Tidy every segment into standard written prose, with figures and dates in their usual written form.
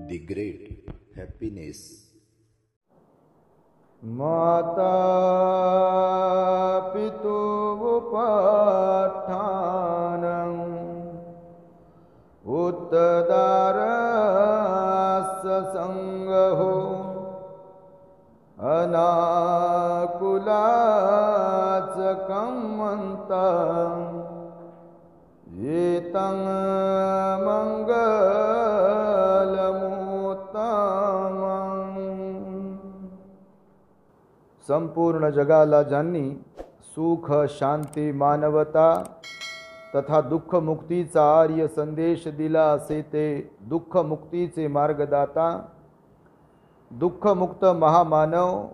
The Great Happiness. माता पितुपट्ठानं उत्तदारस्य संगहो अनाकुलाच कम्मन्तं एतं संपूर्ण जगाला ज्यांनी सुख शांती मानवता तथा दुःख मुक्तीचा आर्य संदेश दिला असे ते दुःख मुक्तीचे मार्गदाता दुःखमुक्त महामानव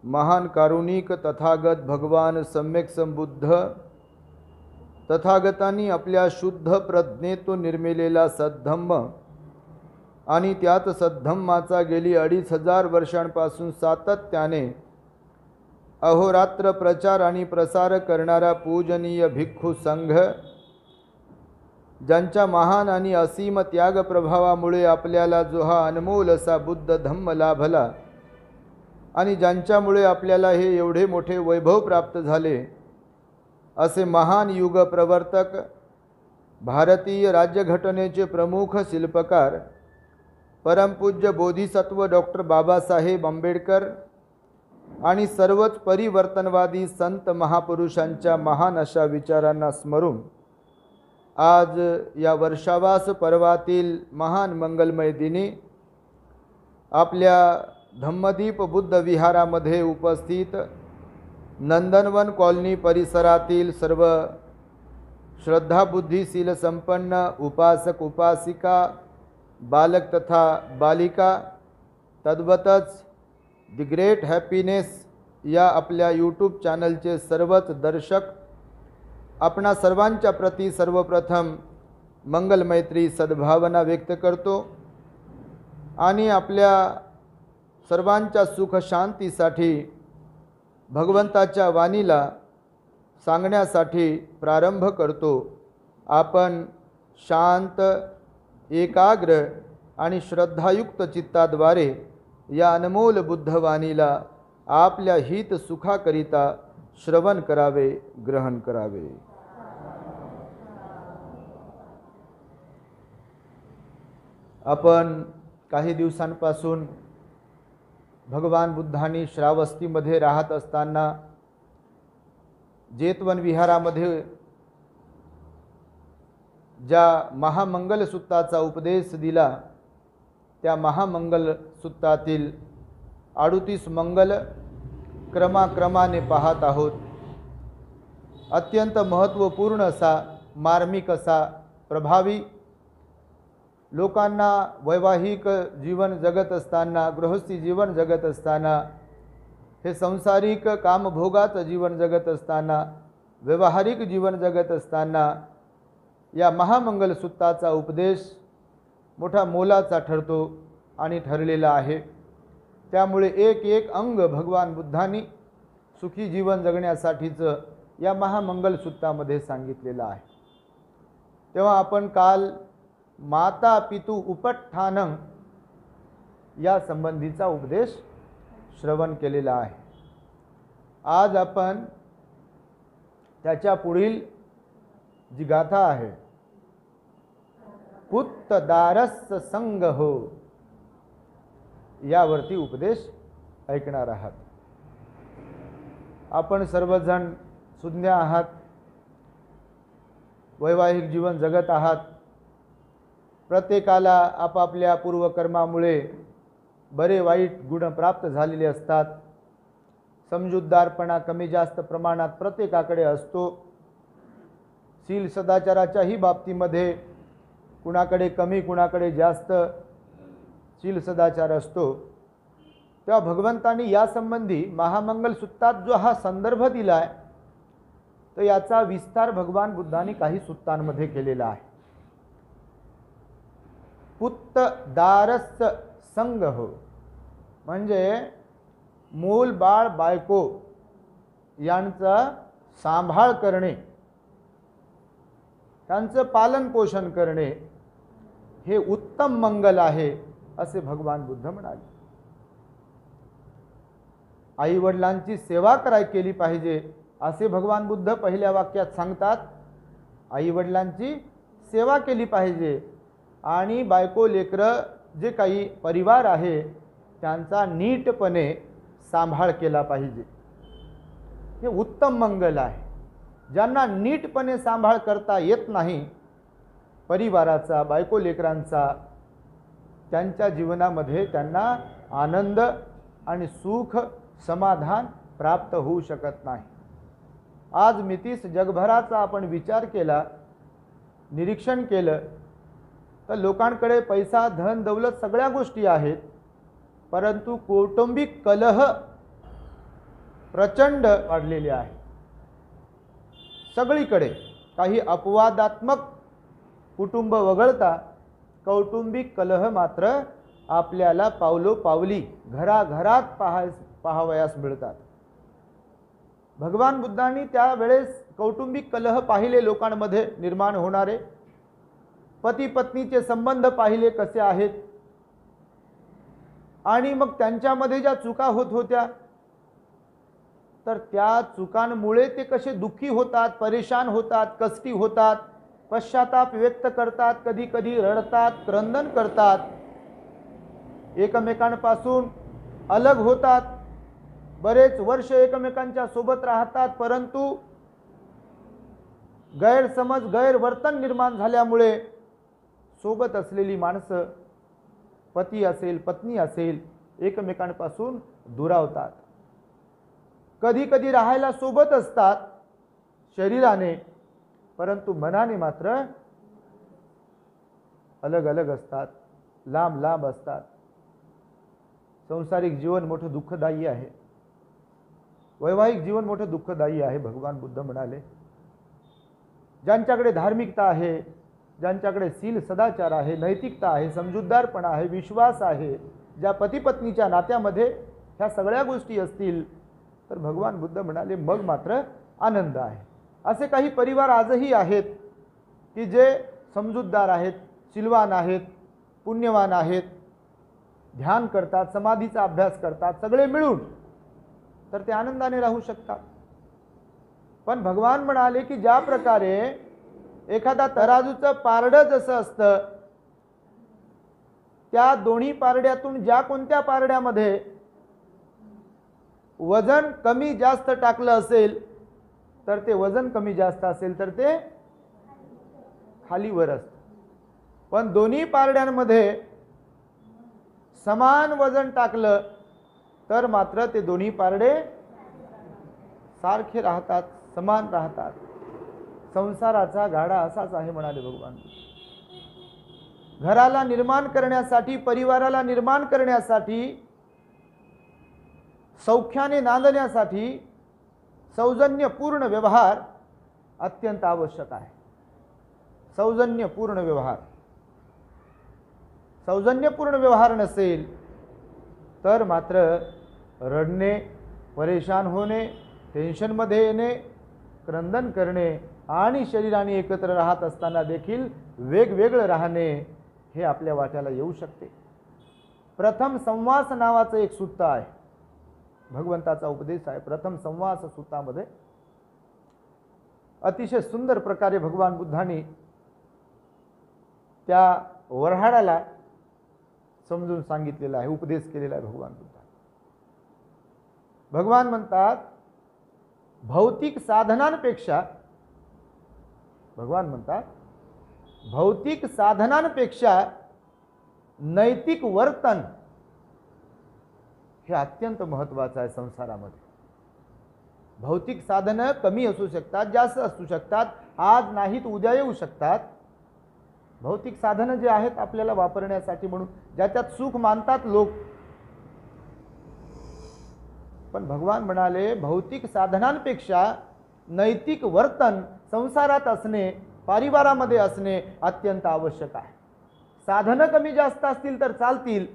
महान कारुणिक तथागत भगवान सम्यक संबुद्ध तथागतांनी आपल्या शुद्ध प्रज्ञेतून निर्मिलेला सद्धम्म आणि त्यात सद्धम्माचा गेली 2500 वर्षांपासून सातत्याने अहोरात्र प्रचार आणि प्रसार करणारा पूजनीय भिक्खू संघ, ज्यांच्या महान आणि असीम त्याग प्रभावामुळे आपल्याला जो हा अनमोल असा बुद्ध धम्म लाभला आणि ज्यांच्यामुळे आपल्याला हे एवढे मोठे वैभव प्राप्त झाले, असे महान युग प्रवर्तक भारतीय राज्यघटनेचे प्रमुख शिल्पकार परमपूज्य बोधिसत्व डॉक्टर बाबासाहेब आंबेडकर आणि सर्वच परिवर्तनवादी संत महापुरुषांच्या महान अशा विचारांना स्मरून आज या वर्षावास पर्वातील महान मंगलमय दिनी आपल्या धम्मदीप बुद्ध विहारामध्ये उपस्थित नंदनवन कॉलनी परिसरातील सर्व श्रद्धाबुद्धीशील संपन्न उपासक उपासिका बालक तथा बालिका तद्वतच द ग्रेट हॅपीनेस या आपल्या यूट्यूब चॅनलचे सर्वच दर्शक आपणा सर्वांच्या प्रती सर्वप्रथम मंगलमैत्री सद्भावना व्यक्त करतो आणि आपल्या सर्वांच्या सुख शांतीसाठी भगवंताच्या वाणीला सांगण्यासाठी प्रारंभ करतो। आपण शांत एकाग्र आणि श्रद्धायुक्त चित्ताद्वारे या अनमोल बुद्धवाणीला आपल्या हित सुखाकरिता श्रवण करावे, ग्रहण करावे। आपण काही दिवसांपासून भगवान बुद्धांनी श्रावस्तीमध्ये राहत असताना जेतवन विहारामध्ये ज्या महामंगल सूत्राचा उपदेश दिला, त्या महामंगल सूत्रातील 38 मंगल क्रमाक्रमाने पाहत आहोत। अत्यंत महत्त्वपूर्ण असा, मार्मिक असा, प्रभावी, लोकांना वैवाहिक जीवन जगत असताना, गृहस्थी जीवन जगत असताना, हे संसारिक कामभोगाचं जीवन जगत असताना, व्यावहारिक जीवन जगत असताना या महामंगल सूत्राचा उपदेश मोठा मोलाचा ठरतो आणि ठरलेला आहे। त्यामुळे एक एक अंग भगवान बुद्धांनी सुखी जीवन जगण्यासाठीचं या महामंगल सूत्रामध्ये सांगितलेलं आहे। तेव्हा आपण काल माता पितु उपट्ठानं या संबंधीचा उपदेश श्रवण केलेला आहे। आज आपण त्याच्या पुढील जी गाथा आहे, पुत्तदारस्य संगहो, यावरती उपदेश ऐकणार आहात। आपण सर्वजण सुज्ञ आहात, वैवाहिक जीवन जगत आहात। प्रत्येकाला आपापल्या पूर्वकर्मामुळे बरे वाईट गुण प्राप्त झालेले असतात। समजूतदारपणा कमी जास्त प्रमाणात प्रत्येकाकडे असतो। शील सदाचाराच्याही बाबतीमध्ये कुणाकडे कमी कुणाकडे जास्त शील सदाचार असतो। तेव्हा भगवंतांनी या संबंधी महामंगल सूत्रात जो हा संदर्भ दिला आहे, तर याचा विस्तार भगवान बुद्धांनी काही सूत्रांमध्ये केलेला आहे। पुत्तदारस्य संगहो म्हणजे मूल बाळ बायको यांचा सांभाळ करणे, त्यांचं पालन पोषण करणे, हे उत्तम मंगल आहे असे भगवान बुद्ध म्हणाले. आई वडिलांची सेवा केली पाहिजे असे भगवान बुद्ध पहिल्या वाक्यात सांगतात. आई वडिलांची सेवा केली पाहिजे आणि बायको लेकरं जे काही परिवार आहे त्यांचा नीटपणे सांभाळ केला पाहिजे. हे उत्तम मंगल आहे. ज्यांना नीटपणे सांभाळ करता येत नाही परिवाराचा, बायको लेकरांचा, त्यांच्या जीवनामध्ये त्यांना आनंद आणि सुख समाधान प्राप्त होऊ शकत नाही. आज मितीस जगभराचा आपण विचार केला, निरीक्षण केलं तर लोकांकडे पैसा, धन, दौलत सगळ्या गोष्टी आहेत, परंतु कौटुंबिक कलह प्रचंड वाढलेले आहे. सगळीकडे काही अपवादात्मक कुटुंब वगळता कौटुंबिक कलह मात्र आपल्याला पावलोपावली घराघरात पाहावयास मिळतात. भगवान बुद्धांनी त्यावेळेस कौटुंबिक कलह पाहिले, लोकांमध्ये निर्माण होणारे पती पत्नीचे संबंध पाहिले कसे आहेत, आणि मग त्यांच्यामध्ये ज्या चुका होत होत्या तर त्या चुकांमुळे ते कसे दुःखी होतात, परेशान होतात, कष्टी होतात, पश्चाताप व्यक्त करतात, कधी कधी रडतात, क्रंदन करतात, एकमेकांपासून अलग होतात, बरेच वर्ष एकमेकांच्या सोबत राहतात, परंतु गैरसमज, गैरवर्तन निर्माण झाल्यामुळे सोबत असलेली माणसं, पती असेल, पत्नी असेल, एकमेकांपासून दुरावतात. कधी कधी राहायला सोबत असतात शरीराने, परंतु मनाने मात्र अलग अलग असतात, लांब लांब असतात. सांसारिक जीवन मोठं दुःखदायी आहे, वैवाहिक जीवन मोठं दुःखदायी आहे. भगवान बुद्ध म्हणाले, ज्यांच्याकडे धार्मिकता आहे, ज्यांच्याकडे शील सदाचार आहे, नैतिकता आहे, समजूतदारपणा आहे, विश्वास आहे, ज्या पती पत्नीच्या नात्यामध्ये ह्या सगळ्या गोष्टी असतील तर भगवान बुद्ध म्हणाले मग मात्र आनंद आहे. असे काही परिवार आजही आहेत की जे समजूतदार आहेत, शीलवान आहेत, पुण्यवान आहेत, ध्यान करतात, समाधीचा अभ्यास करतात, सगळे मिळून, तर ते आनंदाने राहू शकतात. पण भगवान म्हणाले की ज्या प्रकारे एखादा तराजूचं पारडं जसं असतं, त्या दोन्ही पारड्यातून ज्या कोणत्या पारड्यामध्ये वजन कमी जास्त टाकलं असेल तर ते वजन कमी जास्त असेल तर ते खाली वर असतं. पण दोन्ही पारड्यांमध्ये समान वजन टाकलं तर मात्र ते दोन्ही पारडे सारखे राहतात, समान राहतात. संसाराचा गाडा असाच आहे म्हणाले भगवान. घराला निर्माण करण्यासाठी, परिवाराला निर्माण करण्यासाठी, सौख्याने नांदण्यासाठी सौजन्यपूर्ण व्यवहार अत्यंत आवश्यक आहे. सौजन्यपूर्ण व्यवहार, सौजन्यपूर्ण व्यवहार नसेल तर मात्र रडणे, परेशान होणे, टेन्शनमध्ये येणे, क्रंदन करणे आणि शरीराने एकत्र राहत असताना देखील वेगवेगळं राहणे हे आपल्या वाट्याला येऊ शकते. प्रथम संवास नावाचं एक सूत्र आहे, भगवंताचा उपदेश आहे. प्रथम संवास सूत्रामध्ये अतिशय सुंदर प्रकारे भगवान बुद्धांनी त्या वऱ्हाडाला समजून सांगितलेला आहे, उपदेश केलेला आहे भगवान बुद्धांनी. भगवान म्हणतात भौतिक साधनांपेक्षा, भगवान म्हणतात भौतिक साधनांपेक्षा नैतिक वर्तन हे अत्यंत महत्त्वाचं आहे संसारामध्ये. भौतिक साधनं कमी असू शकतात, जास्त असू शकतात, आज नाहीत उद्या येऊ शकतात. भौतिक साधनं जे आहेत आपल्याला वापरण्यासाठी म्हणून ज्याच्यात सुख मानतात लोक, पण भगवान म्हणाले भौतिक साधनांपेक्षा नैतिक वर्तन संसारात असणे, परिवारामध्ये असणे अत्यंत आवश्यक आहे. साधनं कमी जास्त असतील तर चालतील,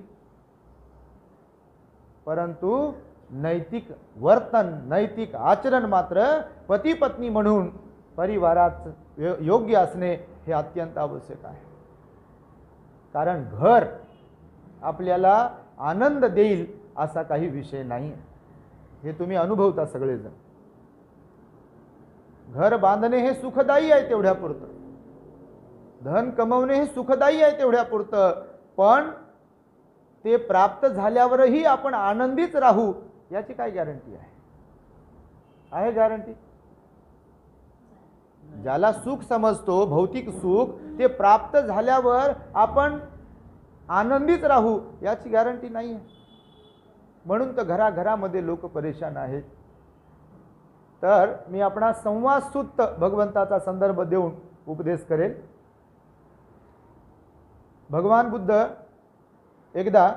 परंतु नैतिक वर्तन, नैतिक आचरण मात्र पती पत्नी म्हणून परिवारात योग्य असणे हे अत्यंत आवश्यक आहे. कारण घर आपल्याला आनंद देईल असा काही विषय नाही. हे तुम्ही अनुभवता सगळेजण. घर बांधणे हे सुखदायी आहे तेवढ्यापुरतं, धन कमवणे हे सुखदायी आहे तेवढ्यापुरतं, पण ते प्राप्त झाल्यावरही आपण आनंदीच राहू याची काय गॅरंटी आहे? आहे गॅरंटी? ज्याला सुख समजतो भौतिक सुख, ते प्राप्त झाल्यावर आपण आनंदीत राहू याची गॅरंटी नाही आहे. म्हणून तर घराघरामध्ये लोक परेशान आहेत. तर मी आपणास संवाद सूक्त भगवंताचा संदर्भ देऊन उपदेश करेल. भगवान बुद्ध एकदा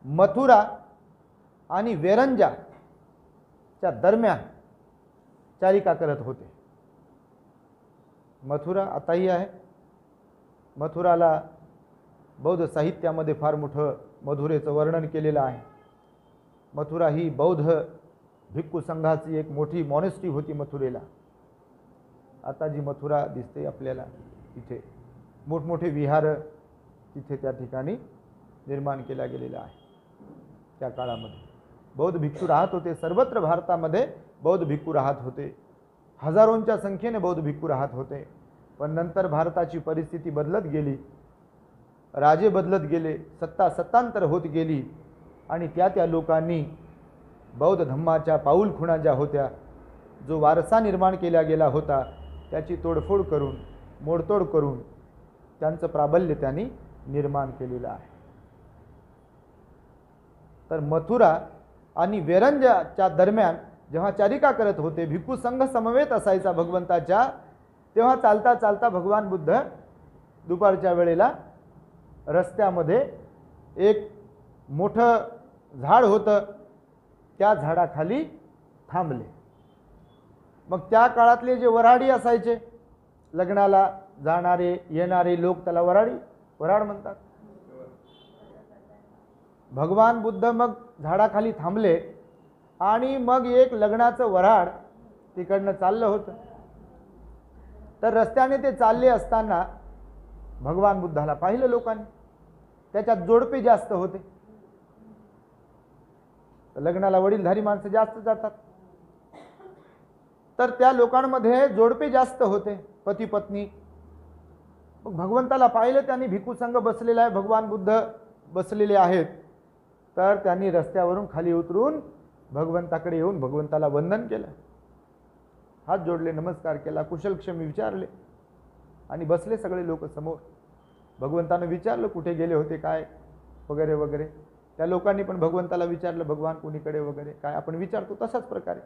मथुरा आणि वेरंजाच्या दरम्यान चारिका करत होते. मथुरा आताही आहे. मथुराला बौद्ध साहित्यामध्ये फार मोठं मथुरेचं वर्णन केलेलं आहे. मथुरा ही बौद्ध भिक्खू संघाची एक मोठी मॉनेस्ट्री होती मथुरेला. आता जी मथुरा दिसते आपल्याला तिथे मोठमोठे विहार तिथे त्या ठिकाणी निर्माण केल्या गेलेला आहे. त्या काळामध्ये बौद्ध भिक्खू राहत होते. सर्वत्र भारतामध्ये बौद्ध भिक्खू राहत होते. हजारोंच्या संख्येने बौद्ध भिक्खू राहत होते. पण नंतर भारताची परिस्थिती बदलत गेली, राजे बदलत गेले, सत्तांतर होत गेली आणि त्या लोकांनी बौद्ध धम्माच्या पाऊलखुणा ज्या होत्या, जो वारसा निर्माण केला गेला होता, त्याची तोडफोड करून मोडतोड करून त्यांचं प्राबल्य त्यांनी निर्माण केलेलं आहे. तर मथुरा आणि वेरंजाच्या दरम्यान जेव्हा चारिका करत होते, भिक्खू संघ समवेत असायचा भगवंताच्या, तेव्हा चालता चालता भगवान बुद्ध दुपारच्या वेळेला रस्त्यामध्ये एक मोठं झाड होतं, त्या झाडाखाली थांबले. मग त्या काळातले जे वऱ्हाडी असायचे, लग्नाला जाणारे येणारे लोक, त्याला वऱ्हाड म्हणतात. भगवान बुद्ध मग झाडाखाली थांबले आणि मग एक लग्नाचं वऱ्हाड तिकडनं चाललं होतं. तर रस्त्याने ते चालले असताना भगवान बुद्धाला पाहिलं लोकांनी. त्याच्यात जोडपे जास्त होते. लग्नाला वडीलधारी माणसं जास्त जातात. तर त्या लोकांमध्ये जोडपे जास्त होते, पती पत्नी. मग भगवंताला पाहिलं त्यांनी, भिक्खू संघ बसलेला आहे, भगवान बुद्ध बसलेले आहेत. तर त्यांनी रस्त्यावरून खाली उतरून भगवंताकडे येऊन भगवंताला वंदन केलं, हात जोडले, नमस्कार केला, कुशलक्षेम विचारले आणि बसले सगळे लोक समोर. भगवंतानं विचारलं कुठे गेले होते, काय वगैरे वगैरे. त्या लोकांनी पण भगवंताला विचारलं, भगवान कुणीकडे वगैरे काय आपण विचारतो तशाच प्रकारे.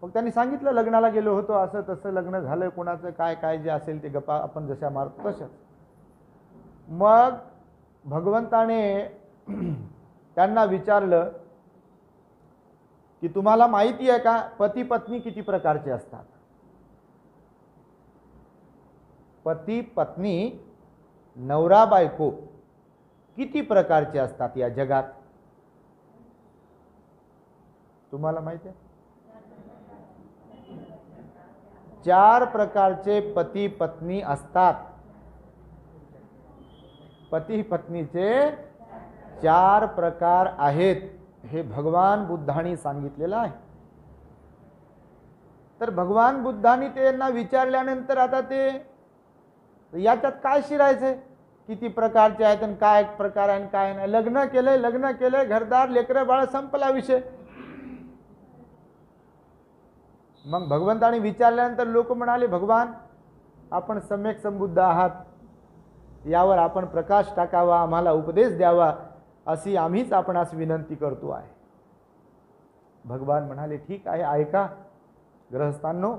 मग त्यांनी सांगितलं लग्नाला गेलो होतो, असं तसं लग्न झालं, कोणाचं काय काय जे असेल ते गप्पा आपण जशा मारतो तशाच. मग भगवंताने त्यांना विचारलं की तुम्हाला माहिती आहे का पती पत्नी किती प्रकारचे असतात? पती पत्नी नवरा बायको किती प्रकारचे असतात या जगात? तुम्हाला माहिती आहे? 4 प्रकारचे पती पत्नी असतात. पती पत्नीचे 4 प्रकार आहेत, हे भगवान बुद्धांनी सांगितलेलं आहे. तर भगवान बुद्धांनी त्यांना विचारल्यानंतर आता ते याच्यात काय शिरायचे, किती प्रकारचे आहेत आणि काय प्रकार आहे काय नाही. लग्न केले, घरदार लेकरं बाळ, संपला विषय. मग भगवंताने विचारल्यानंतर लोक म्हणाले, भगवान आपण सम्यक संबुद्ध आहात, यावर आपण प्रकाश टाकावा, आम्हाला उपदेश द्यावा, अशी आम्हीच आपणास विनंती करतो आहे. भगवान म्हणाले, ठीक आहे, ऐका गृहस्थांनो.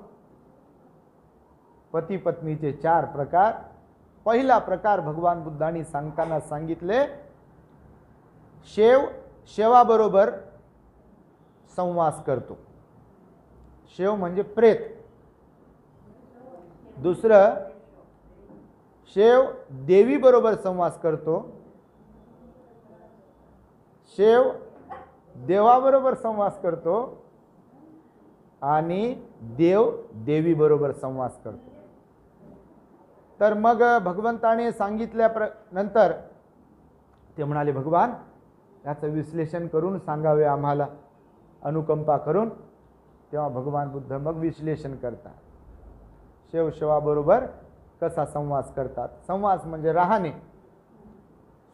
पती पत्नीचे 4 प्रकार. पहिला प्रकार भगवान बुद्धांनी सांगताना सांगितले, शेवाबरोबर संवास करतो. शेव म्हणजे प्रेत. दुसरं, शेव देवी बरोबर संवास करतो. शेव देवाबरोबर संवास करतो आणि देव देवी बरोबर संवास करतो. तर मग भगवंताने नंतर ते म्हणाले, भगवान याचं विश्लेषण करून सांगावे आम्हाला, अनुकंपा करून. तेव्हा भगवान बुद्ध मग विश्लेषण करतात. शेवशेवाबरोबर कसा संवास करतात. संवास म्हणजे राहणे,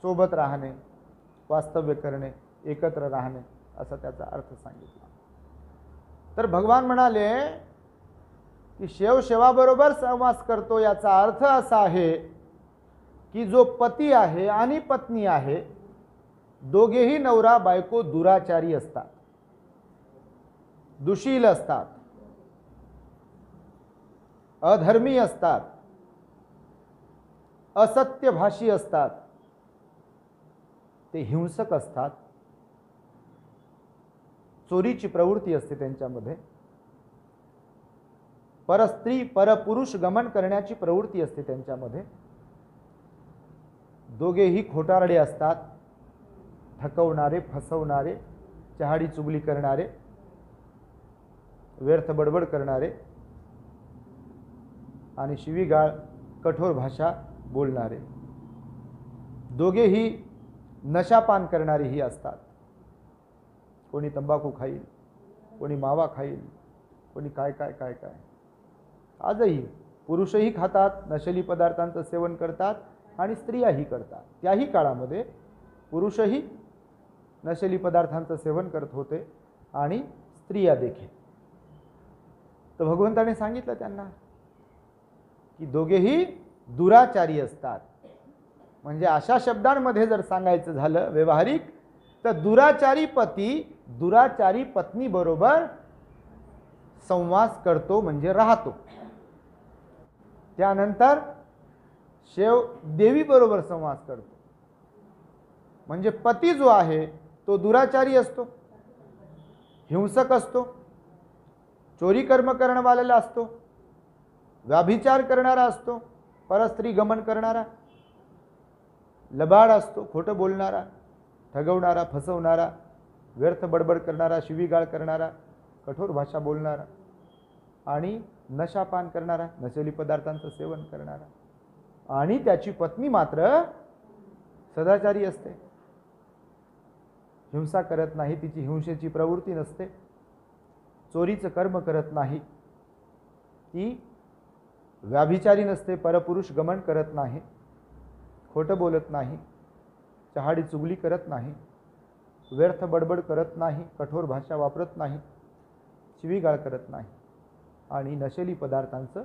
सोबत राहणे, वास्तव्य करणे, एकत्र राहणे, असा त्याचा अर्थ सांगितला. तर भगवान म्हणाले की शेवशेवाबरोबर संवास करतो, याचा अर्थ असा आहे की जो पती आहे आणि पत्नी आहे, दोघेही नवरा बायको दुराचारी असतात, दुशील असतात, अधर्मी असतात, असत्यभाषी असतात, ते हिंसक असतात, चोरीची प्रवृत्ती असते त्यांच्यामध्ये, परस्त्री परपुरुष गमन करण्याची प्रवृत्ती असते त्यांच्यामध्ये, दोघेही खोटारडे असतात, थकवणारे, फसवणारे, चहाडी चुगली करणारे, व्यर्थ बडबड करणारे आणि शिवीगाळ कठोर भाषा बोलणारे, दोघेही नशापान करणारेही असतात. कोणी तंबाखू खाईल, कोणी मावा खाईल, कोणी काय काय काय काय. आजही पुरुषही खातात, नशेली पदार्थांचं सेवन करतात आणि स्त्रियाही करतात. त्याही काळामध्ये पुरुषही नशेली पदार्थांचं सेवन करत होते आणि स्त्रिया देखील. तर भगवंताने सांगितलं त्यांना की दोघेही दुराचारी असतात. म्हणजे अशा शब्दांमध्ये जर सांगायचं झालं व्यवहारिक, तर दुराचारी पती दुराचारी पत्नी बरोबर संवास करतो, म्हणजे राहतो. त्यानंतर शेव देवी बरोबर संवास करतो. म्हणजे पती जो आहे तो दुराचारी असतो, हिंसक असतो, चोरी कर्म करणवालेला असतो, व्याभिचार करणारा असतो, परस्त्री गमन करणारा, लबाड असतो, खोटं बोलणारा, ठगवणारा, फसवणारा, व्यर्थ बडबड करणारा, शिवीगाळ करणारा, कठोर भाषा बोलणारा आणि नशापान करणारा, नशेली पदार्थांचं सेवन करणारा. आणि त्याची पत्नी मात्र सदाचारी असते, हिंसा करत नाही, तिची हिंसेची प्रवृत्ती नसते, चोरीचं कर्म करत नाही, ती व्याभिचारी नसते, परपुरुष गमन करत नाही, खोटं बोलत नाही, चहाडी चुगली करत नाही, व्यर्थ बडबड करत नाही, कठोर भाषा वापरत नाही, शिवीगाळ करत नाही आणि नशेली पदार्थांचं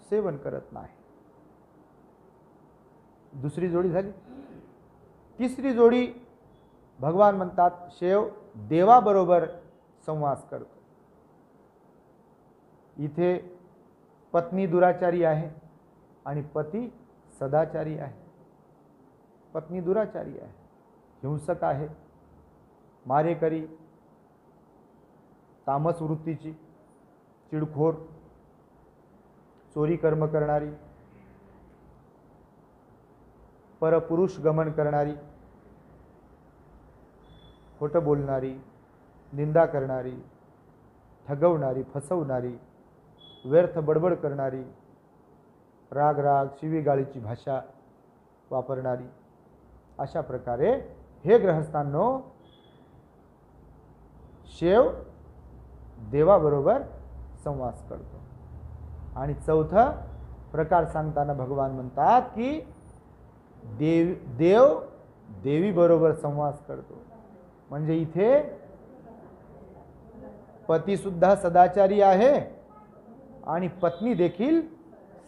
सेवन करत नाही. दुसरी जोडी झाली. तिसरी जोडी भगवान म्हणतात शेव देवाबरोबर संवास करतो. इथे पत्नी दुराचारी आहे आणि पती सदाचारी आहे. पत्नी दुराचारी आहे, हिंसक आहे, मारेकरी, तामस वृत्तीची, चिडखोर, चोरी कर्म करणारी, परपुरुष गमन करणारी, खोटं बोलणारी, निंदा करणारी, ठगवणारी, फसवणारी, व्यर्थ बडबड करणारी, राग राग शिवीगाळीची भाषा वापरणारी. अशा प्रकारे हे गृहस्थांनो शेव देवाबरोबर संवास करतो. आणि चौथा प्रकार सांगताना भगवान म्हणतात की देव देवी बरोबर संवास करतो. म्हणजे इथे पती सुद्धा सदाचारी आहे आणि पत्नी देखील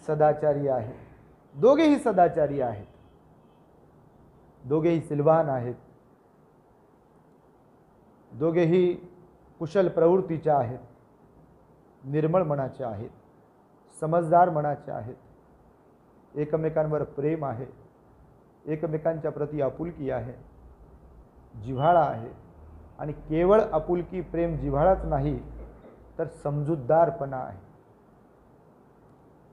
सदाचारी आहे. दोघेही सदाचारी आहेत, दोघेही सिलवान आहेत, दोघेही कुशल प्रवृत्तीचे आहेत, निर्मळ मनाचे आहेत, समजदार मनाचे आहेत, एकमेकांवर प्रेम आहे, एकमेकांच्या प्रती आपुलकी आहे, जिव्हाळा आहे. आणि केवळ आपुलकी प्रेम जिव्हाळाच नाही तर समजूतदारपणा आहे.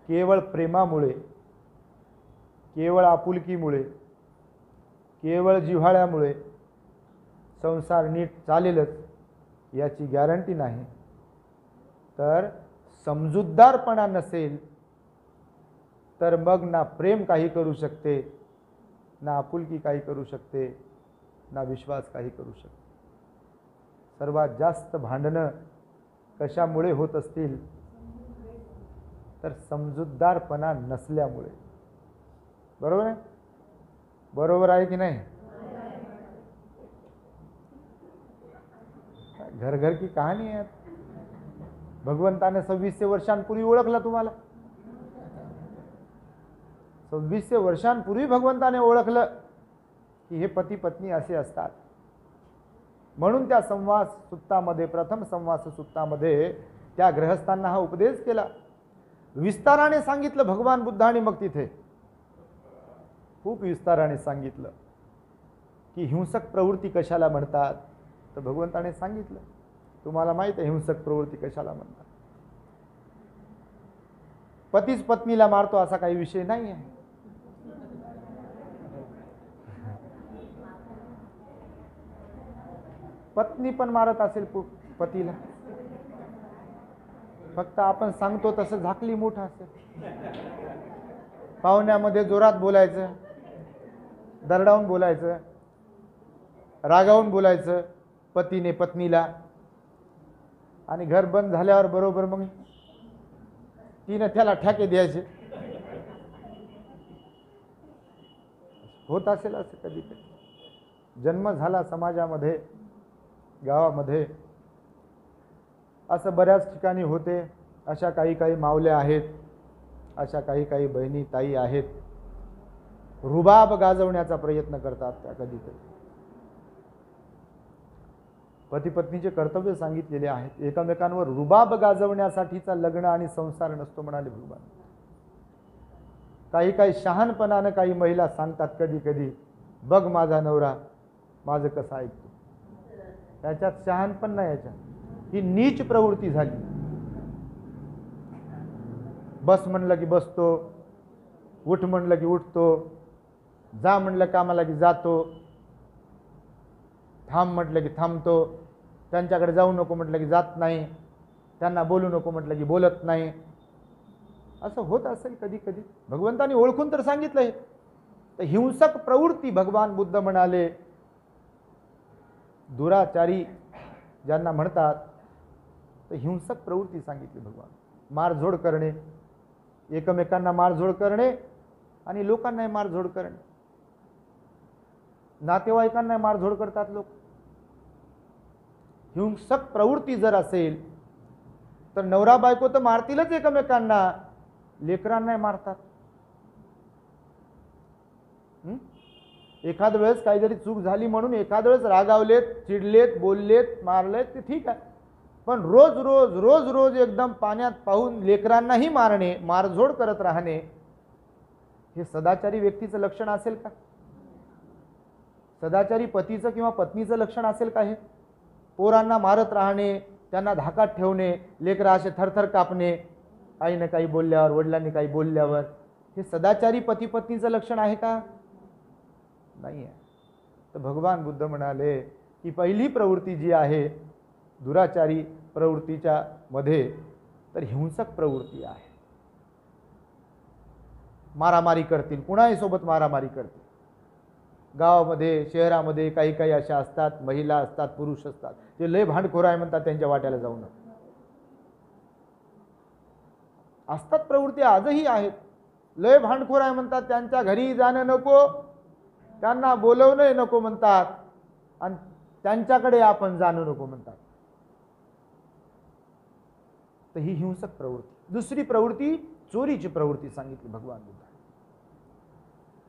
केवळ प्रेमामुळे, केवळ आपुलकीमुळे, केवळ जिव्हाळ्यामुळे संसार नीट चालेलच याची गॅरंटी नाही. तर समजूतदारपणा नसेल तर मग ना प्रेम काही करू शकते, ना आपुलकी काही करू शकते, ना विश्वास काही करू शकते. सर्वात जास्त भांडणं कशामुळे होत असतील तर समजूतदारपणा नसल्यामुळे. बरोबर आहे? बरोबर आहे की नाही? घर घर की कहाणी आहे. भगवंताने 2600 वर्षांपूर्वी ओळखला तुम्हाला. 2600 वर्षांपूर्वी भगवंताने ओळखलं की हे पती पत्नी असे असतात. म्हणून त्या संवास सुत्तामध्ये, प्रथम संवास सुत्तामध्ये त्या गृहस्थांना हा उपदेश केला. विस्ताराने सांगितलं भगवान बुद्धाने. मग तिथे खूप विस्ताराने सांगितलं की हिंसक प्रवृत्ती कशाला म्हणतात. तर भगवंताने सांगितलं, तुम्हाला माहित आहे हिंसक प्रवृत्ती कशाला म्हणतात. पतीच पत्नीला मारतो असा काही विषय नाही आहे. पत्नी पण मारत असेल पतीला, फक्त आपण सांगतो तसं झाकली मूठ असेल. पाहुण्यामध्ये जोरात बोलायचं, दरडावून बोलायचं, रागावून बोलायचं पतीने पत्नीला, आणि घर बंद झाल्यावर बरोबर मग तिने त्याला ठ्याके द्यायचे. होत असेल असं कधी कधी. जन्म झाला समाजामध्ये, गावामध्ये, असं बऱ्याच ठिकाणी होते. अशा काही काही मावल्या आहेत, अशा काही काही बहिणी ताई आहेत, रुबाब गाजवण्याचा प्रयत्न करतात त्या कधी कधी. पती पत्नीचे कर्तव्य सांगितलेले आहेत. एकमेकांवर रुबाब गाजवण्यासाठीचा लग्न आणि संसार नसतो म्हणाले भगवान. काही काही शहाणपणानं काही महिला सांगतात कधी कधी, बघ माझा नवरा माझं कसं ऐकतो. त्याच्यात शहाणपण नाही, याच्यात ही नीच प्रवृत्ती झाली. बस म्हणलं की बसतो, उठ म्हणलं की उठतो, जा म्हणलं कामाला की जातो, थांब म्हटलं की थांबतो, त्यांच्याकडे जाऊ नको म्हटलं की जात नाही, त्यांना बोलू नको म्हटलं की बोलत नाही. असं होत असेल कधी कधी. भगवंतानी ओळखून तर सांगितलंय. तर हिंसक प्रवृत्ती भगवान बुद्ध म्हणाले, दुराचारी ज्यांना म्हणतात, तर हिंसक प्रवृत्ती सांगितली भगवान. मारझोड करणे, एकमेकांना मारझोड करणे आणि लोकांना मारझोड करणे. नातेवाईकांना मारझोड करतात लोक. हिंसक प्रवृत्ती जर असेल तर नवरा बायको तर मारतीलच एकमेकांना, लेकरांना मारतात. एखाद वेळेस काहीतरी चूक झाली म्हणून एखाद वेळेस रागावलेत, चिडलेत, बोललेत, मारलेत, ते ठीक आहे. पण रोज रोज रोज रोज एकदम पाण्यात पाहून लेकरांनाही मारणे, मारझोड करत राहणे, हे सदाचारी व्यक्तीचं लक्षण असेल का? सदाचारी पतीचं किंवा पत्नीचं लक्षण असेल का हे? पोरांना मारत राहणे, त्यांना धाकात ठेवणे, लेकरं असे थरथर कापणे, आईनं काही बोलल्यावर, वडिलांनी काही बोलल्यावर, हे सदाचारी पती पत्नीचं लक्षण आहे का? नाही आहे. तर भगवान बुद्ध म्हणाले की पहिली प्रवृत्ती जी आहे दुराचारी प्रवृत्तीच्या मध्ये, तर हिंसक प्रवृत्ती आहे. मारामारी करतील, कुणाही सोबत मारामारी करतील. गावामध्ये, शहरामध्ये काही काही अशा असतात, महिला असतात, पुरुष असतात, जे लय भांडखोर आहे म्हणतात, त्यांच्या वाट्याला जाऊ नका. असतात प्रवृत्ती, आजही आहेत. लय भांडखोर आहे म्हणतात, त्यांच्या घरी जाणं नको, त्यांना बोलवणं नको म्हणतात, आणि त्यांच्याकडे आपण जाणं नको म्हणतात. तर ही हिंसक प्रवृत्ती. दुसरी प्रवृत्ती चोरीची प्रवृत्ती सांगितली भगवान बुद्धाने.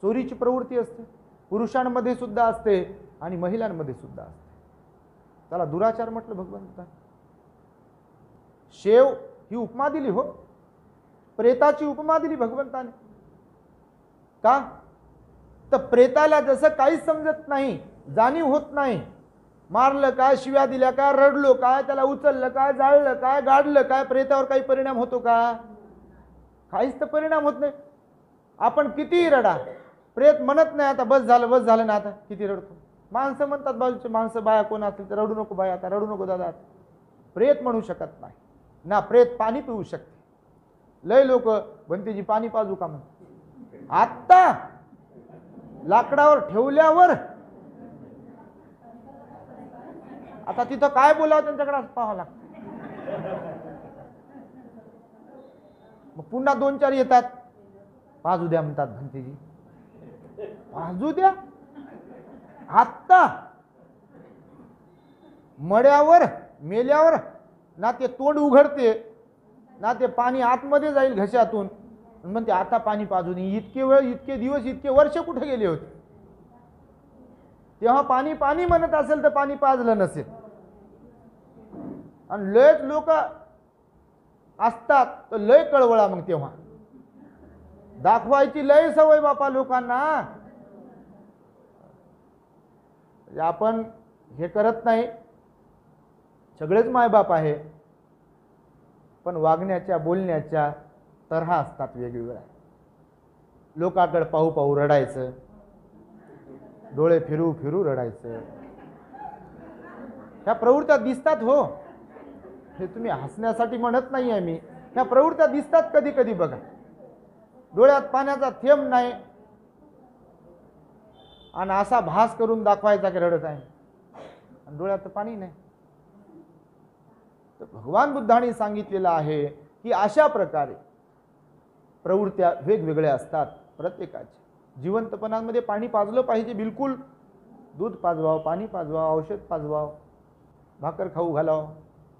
चोरीची प्रवृत्ती असते, पुरुषांमध्ये सुद्धा असते आणि महिलांमध्ये सुद्धा असते. त्याला दुराचार म्हटलं भगवान बुद्धाने. शेव ही उपमा दिली, हो, प्रेताची उपमा दिली भगवंताने. का? तर प्रेताला जसं काहीच समजत नाही, जाणीव होत नाही, मारलं काय, शिव्या दिल्या काय, रडलो काय, त्याला उचललं काय, जाळलं काय, गाडलं काय, प्रेतावर काही परिणाम होतो का? काहीच तर परिणाम होत नाही. आपण कितीही रडा, प्रेत म्हणत नाही आता बस झालं, बस झालं ना, आता किती रडतो. माणसं म्हणतात, बाजूचे माणसं, बाया कोण असेल तर, रडू नको बाया, आता रडू नको दादा. प्रेत म्हणू शकत नाही ना. प्रेत पाणी पिऊ शकते. लय लोक भंतीजी पाणी पाजू का म्हणतात, आत्ता लाकडावर ठेवल्यावर आता तिथं काय बोलावं त्यांच्याकडे पाहावं लागतं. मग पुन्हा 2-4 येतात, पाजू द्या म्हणतात भंतेजी. पाजू द्या आत्ता मड्यावर मेल्यावर ना ते तोंड उघडते ना ते पाणी आतमध्ये जाईल घशातून. म्हणते आता पाणी पाजू नये. इतके वेळ, इतके दिवस, इतके वर्ष कुठे गेले होते? तेव्हा पाणी पाणी म्हणत असेल तर पाणी पाजलं नसेल. आणि लयच लोक असतात तर लय कळवळा. मग तेव्हा दाखवायची लय सवय बापा लोकांना. आपण हे करत नाही, सगळेच मायबाप आहे, पण वागण्याच्या बोलण्याच्या तऱ्हा असतात वेगवेगळ्या. लोकांकडे पाहू पाहू रडायचं, डोळे फिरू फिरू रडायचं. ह्या प्रवृत्त्या दिसतात हो, हे तुम्ही हसण्यासाठी म्हणत नाही आहे मी. ह्या प्रवृत्त्या दिसतात कधी कधी बघा. डोळ्यात पाण्याचा थेंब नाही आणि असा भास करून दाखवायचा की रडत आहे, आणि डोळ्यात पाणी नाही. तर भगवान बुद्धांनी सांगितलेलं आहे की अशा प्रकारे प्रवृत्त्या वेगवेगळ्या असतात प्रत्येकाच्या. जिवंतपणामध्ये पाणी पाजलं पाहिजे बिलकुल. दूध पाजवावं, पाणी पाजवावं, औषध पाजवावं, भाकर खाऊ घालावं,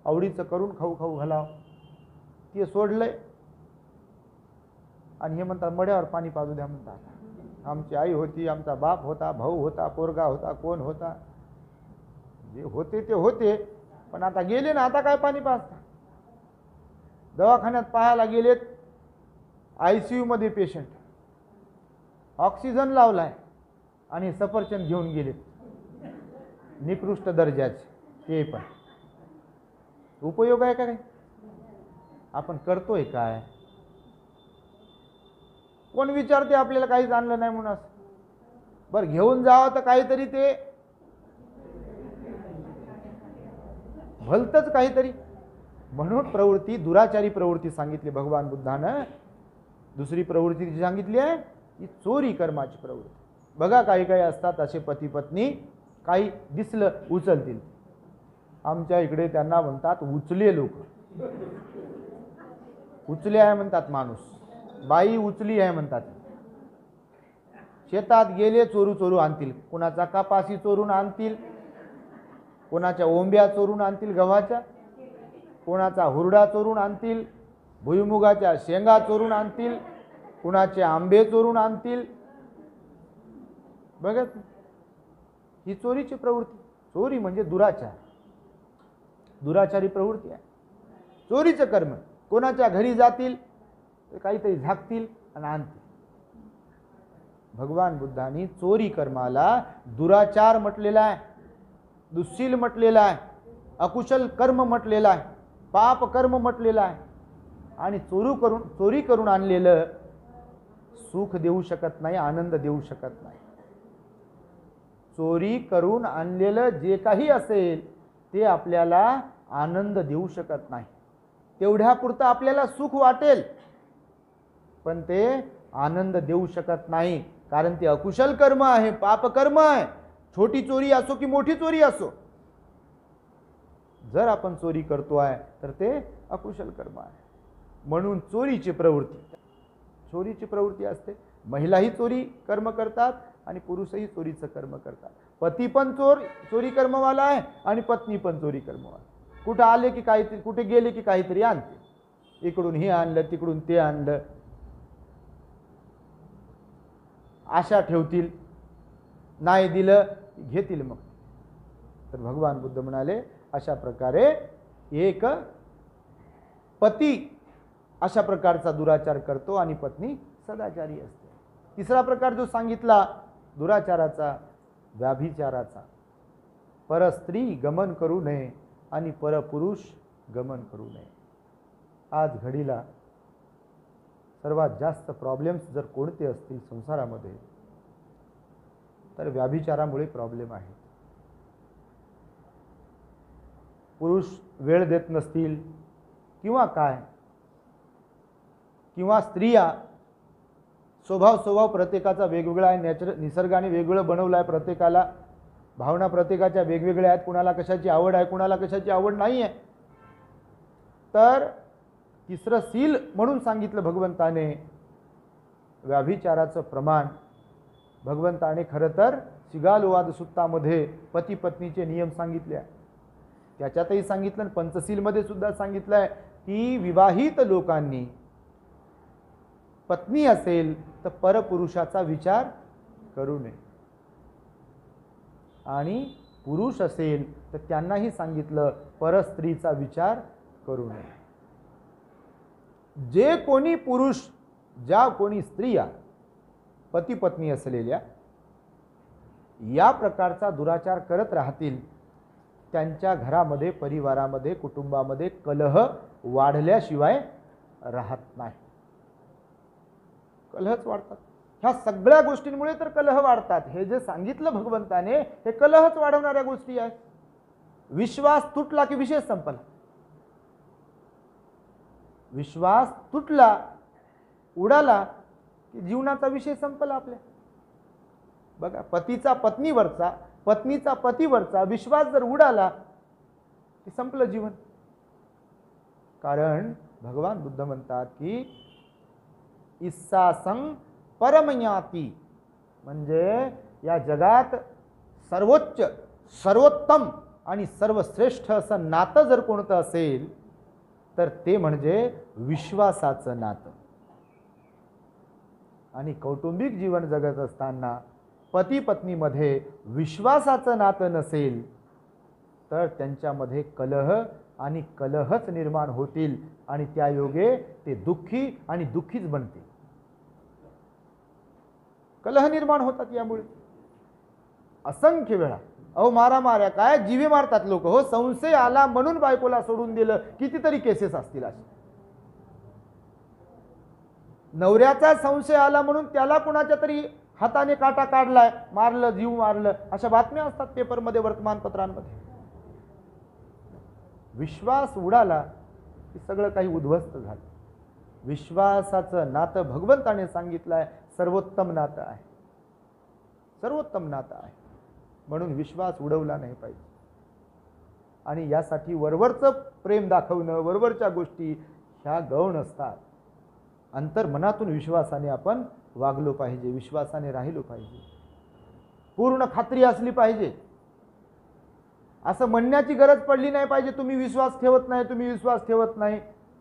आवडीचं करून खाऊ घालावं. ते सोडलंय आणि हे म्हणतात मड्यावर पाणी पाजू द्या म्हणतात. आमची आई होती, आमचा बाप होता, भाऊ होता, पोरगा होता, कोण होता, जे होते ते होते, पण आता गेले ना, आता काय पाणी पाजता? दवाखान्यात पाहायला गेलेत, ICU मध्ये पेशंट, ऑक्सिजन लावलाय आणि सफरचंद घेऊन गेलेत निकृष्ट दर्जाचे. ते पण उपयोग आहे का? काय आपण करतोय काय? कोण विचारते आपल्याला काहीच आणलं नाही म्हणून? बरं घेऊन जावं तर काहीतरी ते भलतंच काहीतरी. म्हणून प्रवृत्ती, दुराचारी प्रवृत्ती सांगितली भगवान बुद्धानं. दुसरी प्रवृत्ती जी सांगितली आहे ती चोरी कर्माची प्रवृत्ती. बघा काही काही असतात असे पती पत्नी, काही दिसलं उचलतील. आमच्या इकडे त्यांना म्हणतात उचले लोक. उचले आहे म्हणतात माणूस, बाई उचली आहे म्हणतात. शेतात गेले चोरू चोरू आणतील. कोणाचा कपासी चोरून आणतील, कोणाच्या ओंब्या चोरून आणतील गव्हाच्या, कोणाचा हुरडा चोरून आणतील, भुईमुगाच्या शेंगा चोरून आणतील, कुणाचे आंबे चोरून आणतील. बघत ही चोरीची प्रवृत्ती. चोरी म्हणजे दुराचार, दुराचारी प्रवृत्ती आहे. चोरीचं कर्म. कोणाच्या घरी जातील तर काहीतरी झाकतील आणि आणतील. भगवान बुद्धांनी चोरी कर्माला दुराचार म्हटलेला आहे, दुःशील म्हटलेला आहे, अकुशल कर्म म्हटलेला आहे, पाप कर्म म्हटलेला आहे. आणि चोरी करून आणलेलं सुख देऊ शकत नाही, आनंद देऊ शकत नाही. चोरी करून आणलेलं जे काही असेल ते आपल्याला आनंद देऊ शकत नाही. तेवढ्यापुरतं आपल्याला सुख वाटेल, पण ते आनंद देऊ शकत नाही. कारण ते अकुशल कर्म आहे, पाप कर्म आहे. छोटी चोरी असो की मोठी चोरी असो, जर आपण चोरी करतो आहे तर ते अकुशल कर्म आहे. म्हणून चोरीची प्रवृत्ती असते. महिलाही चोरी कर्म करतात आणि पुरुषही चोरीचं कर्म करतात. पती पण चोरी कर्मवाला आहे आणि पत्नी पण चोरी कर्मवाला. कुठं आले की काहीतरी, कुठे गेले की काहीतरी आणते. इकडून हे आणलं, तिकडून ते आणलं, आशा ठेवतील, नाही दिलं घेतील मग. तर भगवान बुद्ध म्हणाले अशा प्रकारे एक पती अशा प्रकारचा दुराचार करतो आणि पत्नी सदाचारी असते. तिसरा प्रकार जो सांगितला दुराचाराचा, व्याभिचाराचा, परस्त्री गमन करू नये आणि परपुरुष गमन करू नये. आज घडीला सर्वात जास्त प्रॉब्लेम्स जर कोणते असतील संसारामध्ये तर व्याभिचारामुळे प्रॉब्लेम आहे. पुरुष वेळ देत नसतील किंवा काय, किंवा स्त्रिया स्वभाव प्रत्येकाचा वेगवेगळा आहे, निसर्गाने वेगवेगळं बनवलं आहे प्रत्येकाला. भावना प्रत्येकाच्या वेगवेगळ्या आहेत, कुणाला कशाची आवड आहे, कुणाला कशाची आवड नाही आहे. तर तिसरं सील म्हणून सांगितलं भगवंताने व्याभिचाराचं प्रमाण. भगवंताने खरं तर सिगालवाद सुत्तामध्ये पती पत्नीचे नियम सांगितले आहे, त्याच्यातही सांगितलं. पंचशीलमध्ये सुद्धा सांगितलं आहे की विवाहित लोकांनी पत्नी असेल तर परपुरुषाचा विचार करू नये, आणि पुरुष असेल तर त्यांनाही सांगितलं परस्त्रीचा विचार करू नये. जे कोणी पुरुष, ज्या कोणी स्त्रिया पती पत्नी असलेल्या या प्रकारचा दुराचार करत राहतील, त्यांच्या घरामध्ये, परिवारामध्ये, कुटुंबामध्ये कलह वाढल्याशिवाय राहत नाही. कलहच वाढतात. ह्या सगळ्या गोष्टींमुळे तर कलह वाढतात. हे जे सांगितलं भगवंताने हे कलहच वाढवणाऱ्या गोष्टी आहेत. विश्वास तुटला की विषय संपला. विश्वास तुटला, उडाला की जीवनाचा विषय संपला आपल्या. बघा, पतीचा पत्नीवरचा, पत्नीचा पतीवरचा विश्वास जर उडाला की संपलं जीवन. कारण भगवान बुद्ध म्हणतात की इस्सासं परमयाती, म्हणजे या जगात सर्वोच्च, सर्वोत्तम आणि सर्वश्रेष्ठ असं नातं जर कोणतं असेल तर ते म्हणजे विश्वासाचं नातं. आणि कौटुंबिक जीवन जगत असताना पती पत्नीमध्ये विश्वासाचं नातं नसेल तर त्यांच्यामध्ये कलह आणि कलहच निर्माण होतील, आणि त्या योगे ते दुःखी आणि दुःखीच बनतील. कलह निर्माण होतात यामुळे असंख्य वेळा. अहो मारामाऱ्या काय, जीवे मारतात लोक. हो, संशय आला म्हणून बायकोला सोडून दिलं, कितीतरी केसेस असतील अशा. नवऱ्याचा संशय आला म्हणून त्याला कुणाच्या तरी हाताने काटा काढलाय, मारलं, जीव मारलं, अशा बातम्या असतात पेपरमध्ये, वर्तमानपत्रांमध्ये. विश्वास उडाला की सगळं काही उद्ध्वस्त झालं. विश्वासाचं नातं भगवंताने सांगितलं आहे सर्वोत्तम नातं आहे, सर्वोत्तम नातं आहे. म्हणून विश्वास उडवला नाही पाहिजे. आणि यासाठी वरवरचं प्रेम दाखवणं, वरवरच्या गोष्टी ह्या गौण असतात. अंतर्मनातून विश्वासाने आपण वागलो पाहिजे, विश्वासाने राहिलो पाहिजे. पूर्ण खात्री असली पाहिजे. असं म्हणण्याची गरज पडली नाही पाहिजे तुम्ही विश्वास ठेवत नाही, तुम्ही विश्वास ठेवत नाही,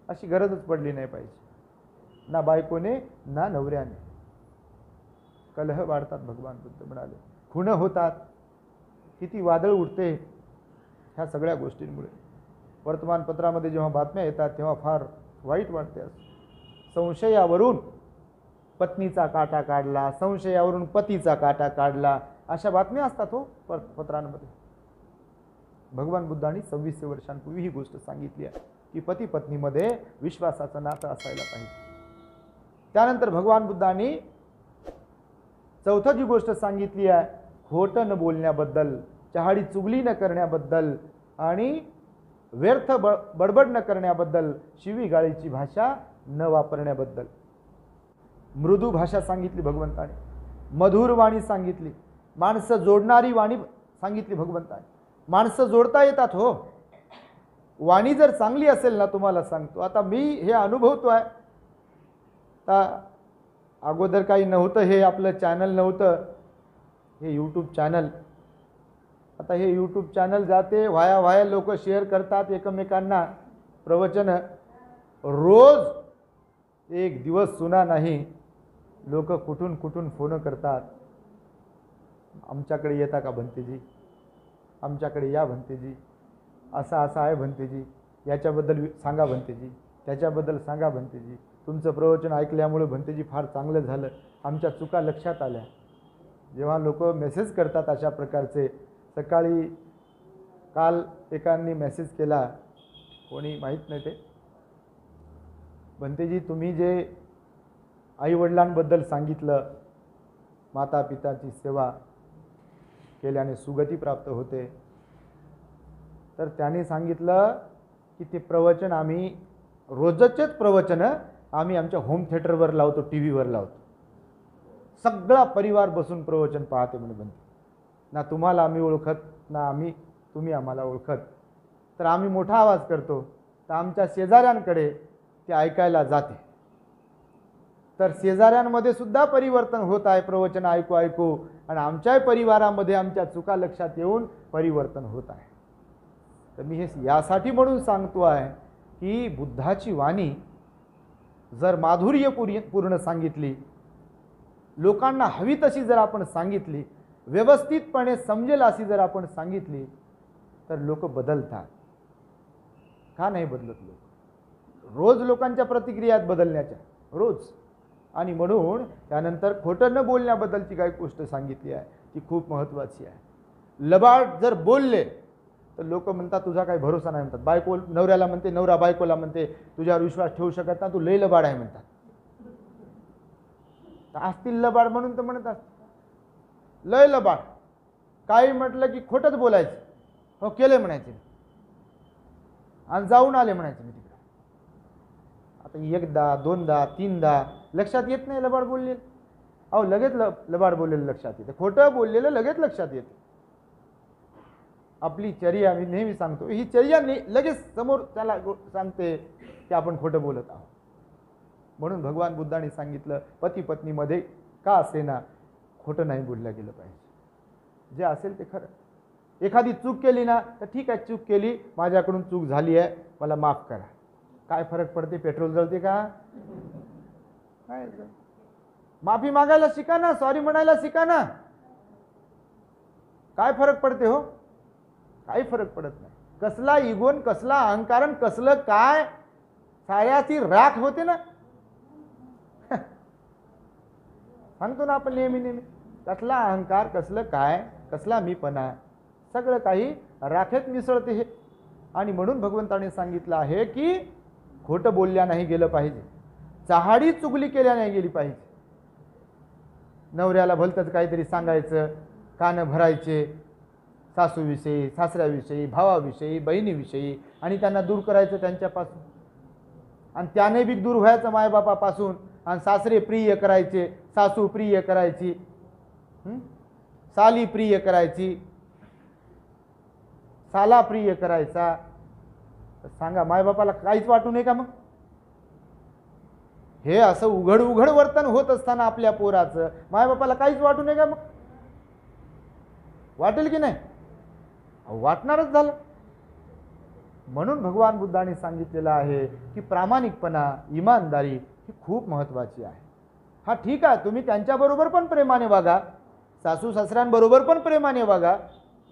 अशी गरजच पडली नाही पाहिजे. ना बायकोने ना नवऱ्याने. कलह वाढतात. भगवान बुद्ध म्हणाले खुण होतात, किती वादळ उठते ह्या सगळ्या गोष्टींमुळे. वर्तमानपत्रामध्ये जेव्हा बातम्या येतात तेव्हा फार वाईट वाटते. संशयावरून पत्नीचा काटा काढला, संशयावरून पतीचा काटा काढला, अशा बातम्या असतात हो पत्रांमध्ये. भगवान बुद्धांनी 2600 वर्षांपूर्वी ही गोष्ट सांगितली आहे की पती पत्नीमध्ये विश्वासाचं नातं असायला पाहिजे. त्यानंतर भगवान बुद्धांनी चौथी जी गोष्ट सांगितली आहे, खोटं न बोलण्याबद्दल, चहाडी चुगली न करण्याबद्दल आणि व्यर्थ बडबड न करण्याबद्दल, शिवीगाळीची भाषा न वापरण्याबद्दल. मृदू भाषा सांगितली भगवंताने, मधुर वाणी सांगितली, माणसं जोडणारी वाणी सांगितली भगवंताने. माणसं जोडता येतात हो, वाणी जर चांगली असेल ना. तुम्हाला सांगतो, आता मी हे अनुभवतो आहे. आता अगोदर काही नव्हतं, हे आपलं चॅनल नव्हतं, हे यूट्यूब चॅनल. आता हे यूट्यूब चॅनल जाते, वाया लोक शेअर करतात एकमेकांना प्रवचन. रोज एक दिवस सुना नाही, लोक कुठून कुठून फोन करतात. आमच्याकडे येता का भंतेजी, आमच्याकडे या भंतेजी, असा आहे भंतेजी, याच्याबद्दल सांगा भंतेजी, त्याच्याबद्दल सांगा भंतेजी, तुमचं प्रवचन ऐकल्यामुळे भंतेजी फार चांगलं झालं, आमच्या चुका लक्षात आल्या. जेव्हा लोक मेसेज करतात अशा प्रकारचे. सकाळी काल एकांनी मेसेज केला, कोणी माहीत नाही ते, भंतेजी तुम्ही जे आईवडिलांबद्दल सांगितलं, माता पिताची सेवा केल्याने सुगती प्राप्त होते, तर त्यांनी सांगितलं की ते प्रवचन आम्ही रोजचेच प्रवचन आम्ही आमच्या होम थिएटरवर लावतो, टी व्हीवर लावतो. सगळा परिवार बसून प्रवचन पाहते म्हणे बनते. ना तुम्हाला आम्ही ओळखत, ना तुम्ही आम्हाला ओळखत. तर आम्ही मोठा आवाज करतो, तर आमच्या शेजाऱ्यांकडे ते ऐकायला जाते. तर शेजाऱ्यांमध्ये सुद्धा परिवर्तन होत आहे प्रवचन ऐकू ऐकू, आणि आमच्याही परिवारामध्ये आमच्या चुका लक्षात येऊन परिवर्तन होत आहे. तर मी हे यासाठी म्हणून सांगतो आहे की बुद्धाची वाणी जर माधुर्यपूर्ण सांगितली, लोकांना हवी तशी जर आपण सांगितली, व्यवस्थितपणे समजेल अशी जर आपण सांगितली, तर लोक बदलतात. का नाही बदलत लोक? रोज लोकांच्या प्रतिक्रिया बदलण्याच्या, रोज. आणि म्हणून त्यानंतर खोटं न बोलण्याबद्दलची काही गोष्ट सांगितली आहे ती खूप महत्त्वाची आहे. लबाड जर बोलले तर लोक म्हणतात तुझा काही भरोसा नाही म्हणतात. बायको नवऱ्याला म्हणते, नवरा बायकोला म्हणते तुझ्यावर विश्वास ठेवू शकत ना, तू लय लबाड आहे म्हणतात. असतील लबाड म्हणून तर म्हणतात लय लबाड. काही म्हटलं की खोटंच बोलायचं. हो केले म्हणायचे आणि जाऊन आले म्हणायचे मी तिकडे. आता एकदा दोनदा तीनदा लक्षात येत नाही लबाड बोललेलं. अहो लगेच लबाड बोललेलं लक्षात येते, खोटं बोललेलं लगेच लक्षात येते. आपली चर्या मी नेहमी सांगतो, ही चर्या लगेच समोर त्याला सांगते की आपण खोटं बोलत आहोत. म्हणून भगवान बुद्धाने सांगितलं पती पत्नीमध्ये का असेना खोटं नाही बोललं गेलं पाहिजे. जे असेल ते खरं. एखादी चूक केली ना तर ठीक आहे, चूक केली, माझ्याकडून चूक झाली आहे, मला माफ करा. काय फरक पडते? पेट्रोल जळते का? काय? माफी मागायला शिका ना, सॉरी म्हणायला शिका ना. काय फरक पडते हो? काही फरक पडत नाही. कसला इगोन, कसला अहंकारण, कसलं काय, साऱ्याची राख होते ना. सांगतो ना आपण नेहमी नेहमी, कसला अहंकार, कसलं काय, कसला मीपणा, सगळं काही राखेत मिसळते हे. आणि म्हणून भगवंताने सांगितलं आहे की खोटं बोलल्या नाही गेलं पाहिजे, चहाडी चुगली केल्या नाही गेली पाहिजे. नवऱ्याला भलतंच काहीतरी सांगायचं, कान भरायचे सासूविषयी, सासऱ्याविषयी, भावाविषयी, बहिणीविषयी, आणि त्यांना दूर करायचं त्यांच्यापासून. आणि त्याने बी दूर व्हायचं मायबापापासून. आणि सासरे प्रिय करायचे, सासू प्रिय करायची, साली प्रिय करायची, साला प्रिय करायचा. सांगा मायबापाला काहीच वाटू नये का मग? हे असं उघड उघड वर्तन होत असताना आपल्या पोराचं मायबापाला काहीच वाटू नये का मग? वाटेल की नाही? वाटणारच झालं. म्हणून भगवान बुद्धाने सांगितलेलं आहे की प्रामाणिकपणा, इमानदारी ही खूप महत्त्वाची आहे. हा ठीक आहे, तुम्ही त्यांच्याबरोबर पण प्रेमाने वागा, सासू सासऱ्यांबरोबर पण प्रेमाने वागा,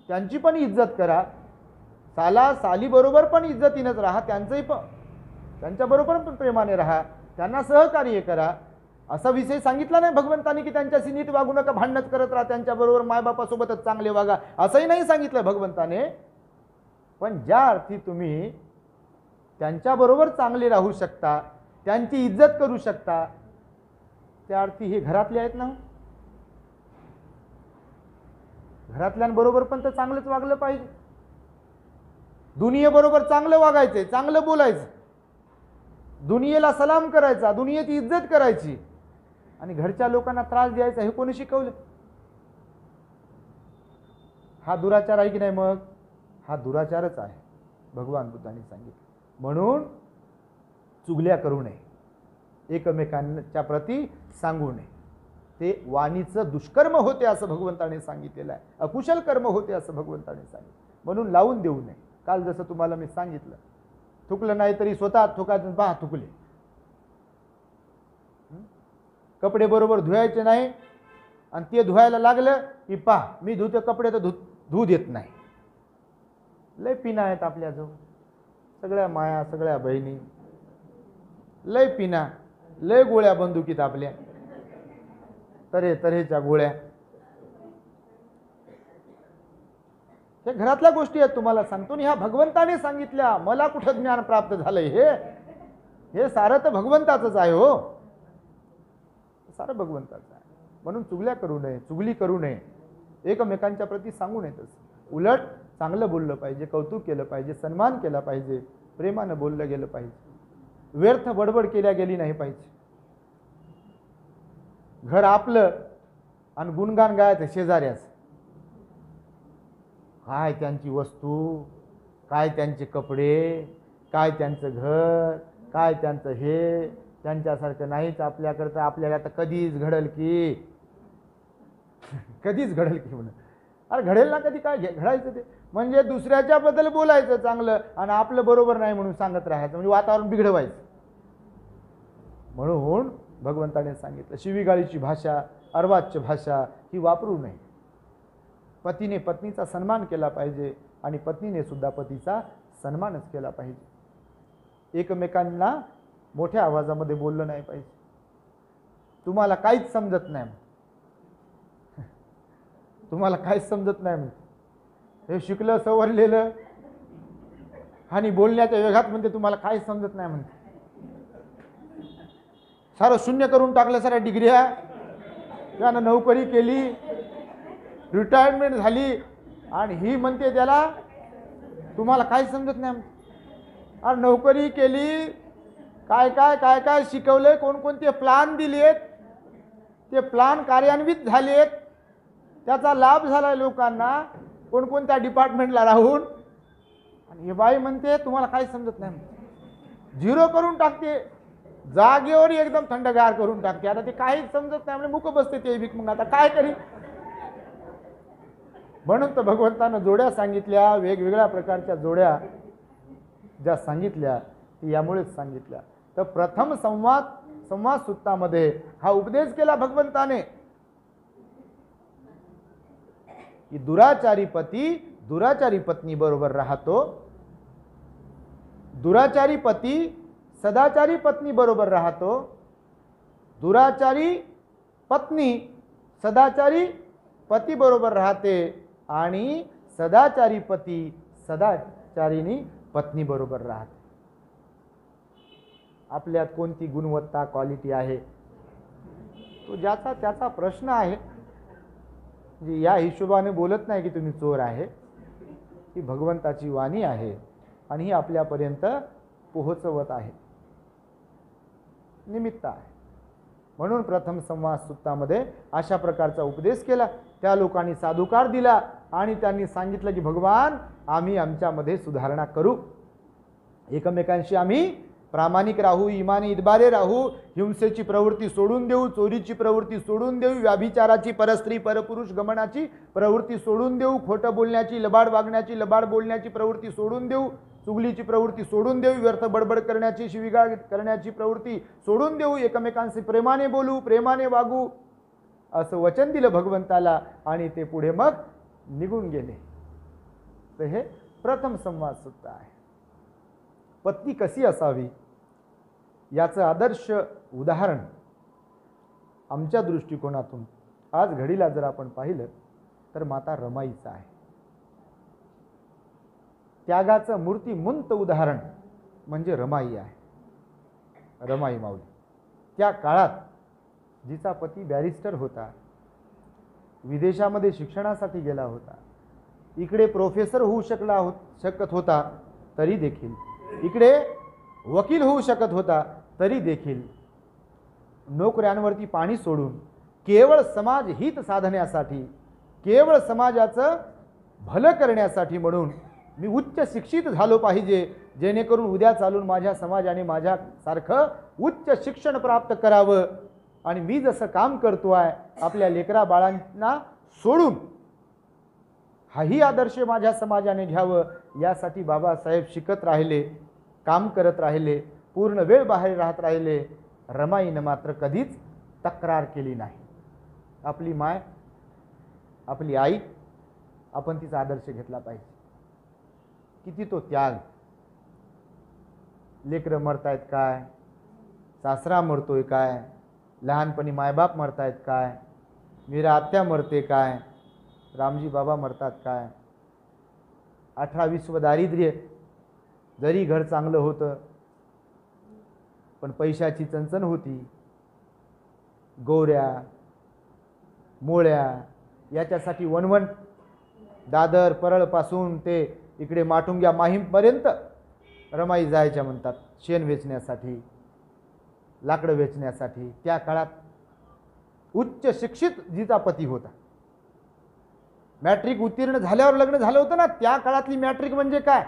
त्यांची पण इज्जत करा, साला सालीबरोबर पण इज्जतीनंच राहा, त्यांच्याबरोबर पण प्रेमाने राहा, त्यांना सहकार्य करा. असा विषय सांगितला नाही भगवंताने की त्यांच्याशी नीट वागू नका, भांडणच करत राहा, त्यांच्याबरोबर मायबापासोबतच चांगले वागा, असंही नाही सांगितलं भगवंताने. पण ज्या अर्थी तुम्ही त्यांच्याबरोबर चांगले राहू शकता, त्यांची इज्जत करू शकता, त्या अर्थी हे घरातले आहेत ना. घरातल्यांबरोबर पण तर चांगलंच वागलं पाहिजे. दुनियेबरोबर चांगलं वागायचंय, चांगलं बोलायचं, दुनियेला सलाम करायचा, दुनियेची इज्जत करायची, आणि घरच्या लोकांना त्रास द्यायचा हे कोणी शिकवलं? हा दुराचार आहे की नाही? मग हा दुराचारच आहे, भगवान बुद्धांनी सांगितलं. म्हणून चुगल्या करू नये, एकमेकांच्या प्रती सांगू नये. ते वाणीचं दुष्कर्म होते असं भगवंताने सांगितलेलं आहे, अकुशल कर्म होते असं भगवंताने सांगितलं. म्हणून लावून देऊ नये. काल जसं तुम्हाला मी सांगितलं, थुकलं नाही तरी स्वतः थुकायचं, पहा थुकले. कपडे बरोबर धुवायचे नाही, आणि ते धुवायला लागलं की पहा मी धुते कपडे तर धुऊ देत नाही. लय पिना आहेत आपल्याजवळ, सगळ्या माया, सगळ्या बहिणी, लय पिना, लय गोळ्या बंदुकीत आपल्या, तऱ्हेच्या गोळ्या. हे घरातल्या गोष्टी आहेत, तुम्हाला सांगतो. ह्या भगवंताने सांगितल्या, मला कुठं ज्ञान प्राप्त झालंय? हे सारं तर भगवंताचंच आहे हो, सारं भगवंताचं आहे. म्हणून चुगल्या करू नये, चुगली करू नये, एकमेकांच्या प्रती सांगू नये. तसं उलट चांगलं बोललं पाहिजे, कौतुक केलं पाहिजे, सन्मान केला पाहिजे, प्रेमानं बोललं गेलं पाहिजे, व्यर्थ बडबड केल्या गेली नाही पाहिजे. घर आपलं आणि गुणगान गायचं शेजाऱ्याच. काय त्यांची वस्तू, काय त्यांचे कपडे, काय त्यांचं घर, काय त्यांचं हे, त्यांच्यासारखं नाहीच आपल्याकडचं. आपल्याला तर कधीच घडल की कधीच घडेल की म्हणून. अरे घडेल ना कधी, काय घडायचं ते. म्हणजे दुसऱ्याच्याबद्दल बोलायचं चांगलं आणि आपलं बरोबर नाही म्हणून सांगत राहायचं, म्हणजे वातावरण बिघडवायचं. म्हणून भगवंताने सांगितलं शिवीगाळीची भाषा, अर्वाच्य भाषा ही वापरू नये. पतीने पत्नीचा सन्मान केला पाहिजे आणि पत्नीने सुद्धा पतीचा सन्मानच केला पाहिजे. एकमेकांना मोठ्या आवाजामध्ये बोललं नाही पाहिजे. तुम्हाला काहीच समजत नाही, तुम्हाला काहीच समजत नाही म्हणते, हे शिकलं सवरलेलं आणि बोलण्याच्या वेगात म्हणते तुम्हाला काहीच समजत नाही म्हणते. सारं शून्य करून टाकलं, साऱ्या डिग्र्या, त्यानं नोकरी केली, रिटायरमेंट झाली आणि ही म्हणते त्याला तुम्हाला काहीच समजत नाही. अरे नोकरी केली, काय काय काय काय शिकवलंय, कोणकोणते प्लान दिलेत, ते प्लान कार्यान्वित झालेत, त्याचा लाभ झाला लोकांना कोणकोणत्या डिपार्टमेंटला राहून, आणि हे बाई म्हणते तुम्हाला काही समजत नाही. झिरो करून टाकते, जागेवर एकदम थंडगार करून टाकते. आता ते काहीच समजत नाही म्हणजे मुक बसते ते भीक. मग आता काय करी. म्हणून तर भगवंतानं जोड्या सांगितल्या, वेगवेगळ्या प्रकारच्या जोड्या ज्या सांगितल्या ती यामुळेच सांगितल्या. तर प्रथम संवाद सूक्तामध्ये हा उपदेश केला भगवंताने की दुराचारी पती दुराचारी पत्नी बरोबर राहतो, दुराचारी पती सदाचारी पत्नी बरोबर राहतो, दुराचारी पत्नी सदाचारी पती बरोबर राहते आणि सदाचारी पती सदाचारिणी पत्नी बरोबर राहते. आपल्यात कोणती गुणवत्ता क्वालिटी आहे तो ज्याचा त्याचा प्रश्न आहे. म्हणजे या हिशोबाने बोलत नाही की तुम्ही चोर आहे, ही भगवंताची वाणी आहे आणि ही आपल्यापर्यंत पोहोचवत आहे, निमित्त आहे. म्हणून प्रथम संवाद सूक्तामध्ये अशा प्रकारचा उपदेश केला. त्या लोकांनी साधुकार दिला आणि त्यांनी सांगितलं की भगवान आम्ही आमच्यामध्ये सुधारणा करू, एकमेकांशी आम्ही प्रामाणिक राहू, इमानी इतबारे राहू, हिंसेची प्रवृत्ती सोडून देऊ, चोरीची प्रवृत्ती सोडून देऊ, व्याभिचाराची परस्त्री परपुरुष गमनाची प्रवृत्ती सोडून देऊ, खोटं बोलण्याची लबाड वागण्याची लबाड बोलण्याची प्रवृत्ती सोडून देऊ, चुगलीची प्रवृत्ती सोडून देऊ, व्यर्थ बडबड करण्याची शिवीगाळ करण्याची प्रवृत्ती सोडून देऊ, एकमेकांशी प्रेमाने बोलू, प्रेमाने वागू, असं वचन दिलं भगवंताला आणि ते पुढे मग निघून गेले. तर हे प्रथम संवाद सूक्त आहे. पत्नी कशी असावी याचं आदर्श उदाहरण आमच्या दृष्टिकोनातून आज घडीला जर आपण पाहिलं तर माता रमाईचं आहे. त्यागाचं मूर्तिमंत उदाहरण म्हणजे रमाई आहे, रमाई माऊली. त्या काळात जिचा पती बॅरिस्टर होता, विदेशामध्ये शिक्षणासाठी गेला होता, इकडे प्रोफेसर होऊ शकत होता तरी देखील, इकडे वकील होऊ शकत होता तरी देखील नोकऱ्यांवरती पाणी सोडून केवळ समाज हित साधण्यासाठी, केवळ समाजाचं भलं करण्यासाठी म्हणून मी उच्च शिक्षित झालो पाहिजे, जेणेकरून उद्या चालून माझ्या समाजाने माझ्यासारखं उच्च शिक्षण प्राप्त करावं आणि मी जसं काम करतो आहे आपल्या लेकरा बाळांना सोडून हाही आदर्श माझ्या समाजाने घ्यावं, यासाठी बाबासाहेब शिकत राहिले, काम करत राहिले, पूर्ण वेळ बाहेर राहत राहिले. रमाईनं मात्र कधीच तक्रार केली नाही. आपली माय, आपली आई, आपण तिचा आदर्श घेतला पाहिजे. किती तो त्याग. लेकरं मरतायत काय, सासरा मरतोय काय, लहानपणी मायबाप मरतायत काय, मीरा आत्या मरते काय, रामजी बाबा मरतात काय, 18-20 दारिद्र्य, जरी घर चांगलं होतं पण पैशाची चणचण होती, गोऱ्या मोळ्या याच्यासाठी वणवण, दादर परळपासून ते इकडे माटुंग्या माहीमपर्यंत रमाई जायच्या म्हणतात, शेण वेचण्यासाठी, लाकडं वेचण्यासाठी. त्या काळात उच्च शिक्षित जिचा पती होता. मॅट्रिक उत्तीर्ण झाल्यावर लग्न झालं होतं ना, त्या काळातली मॅट्रिक म्हणजे काय?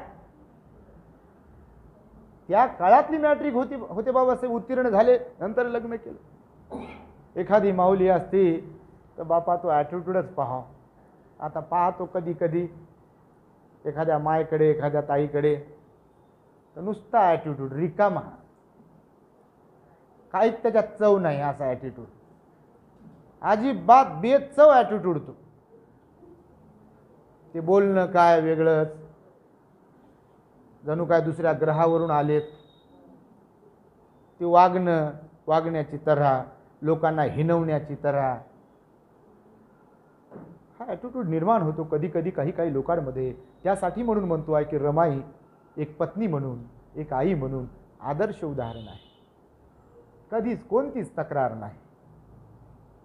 त्या काळातली मॅट्रिक होते बाबासाहेब. उत्तीर्ण झाले नंतर लग्न केलं. एखादी माऊली असती तर बापा तो ॲटिट्यूडच पाहा. आता पाहतो कधी कधी एखाद्या मायकडे एखाद्या ताईकडे तर नुसता ॲटिट्यूड रिकामा, काहीच त्याच्यात चव नाही असा ॲटिट्यूड. अजिबात बेचव ॲटिट्यूड तो. ते बोलणं काय वेगळंच, जणू काय दुसऱ्या ग्रहावरून आलेत. ते वागणं, वागण्याची तऱ्हा, लोकांना हिणवण्याची तऱ्हा, हा ॲटिट्यूड निर्माण होतो कधी कधी काही लोकांमध्ये. त्यासाठी म्हणून म्हणतो आहे की रमाई एक पत्नी म्हणून, एक आई म्हणून आदर्श उदाहरण आहे. कधीच कोणतीच तक्रार नाही.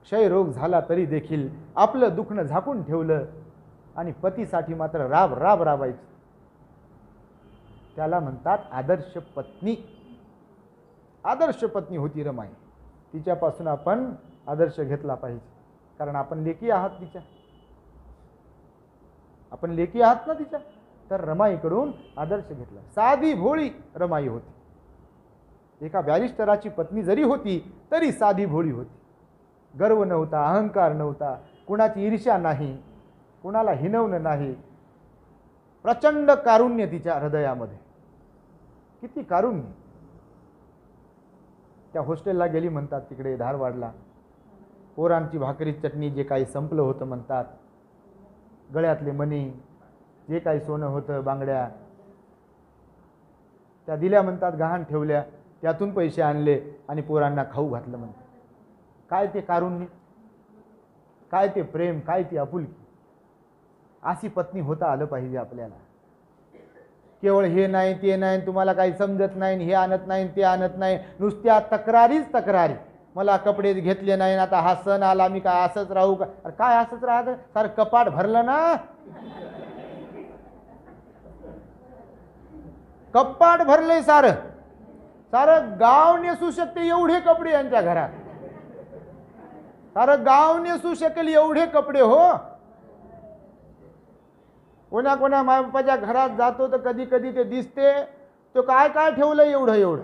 क्षयरोग झाला तरी देखील आपलं दुखणं झाकून ठेवलं आणि पतीसाठी मात्र राबायचं. त्याला म्हणतात आदर्श पत्नी. आदर्श पत्नी होती रमाई. तिच्यापासून आपण आदर्श घेतला पाहिजे, कारण आपण लेकी आहात तिच्या. आपण लेकी आहात ना तिच्या, तर रमाईकडून आदर्श घेतला. साधी भोळी रमाई होती. एका बॅरिस्टराची पत्नी जरी होती तरी साधी भोळी होती. गर्व नव्हता, अहंकार नव्हता, कुणाची ईर्ष्या नाही, कुणाला हिणवणं नाही. प्रचंड कारुण्य तिच्या हृदयामध्ये. किती कारुण्य. त्या हॉस्टेलला गेली म्हणतात तिकडे धारवाडला. पोरांची भाकरी चटणी जे काही संपलं होतं म्हणतात. गळ्यातले मणी, जे काही सोनं होतं, बांगड्या, त्या दिल्या म्हणतात, गहाण ठेवल्या. त्यातून पैसे आणले आणि पोरांना खाऊ घातलं म्हणतात. काय ते कारुण्य, काय ते प्रेम, काय ती आपुलकी. अशी पत्नी होता आलं पाहिजे आपल्याला. केवळ हे नाही ते नाही, तुम्हाला काही समजत नाही, हे आणत नाही ते आणत नाही, नुसत्या तक्रारीच तक्रारी. मला कपडे घेतले नाही, आता हा सण आला मी काय असंच राहू का? अरे काय असंच राहतं? सारं कपाट भरलं ना, कपाट भरलंय सारं. सारं गाव नेसू शकते एवढे कपडे यांच्या घरात. सारं गाव नेसू शकेल एवढे कपडे. हो, कोणा मायबापाच्या घरात जातो तर कधी कधी ते दिसते, तो काय काय ठेवलं एवढं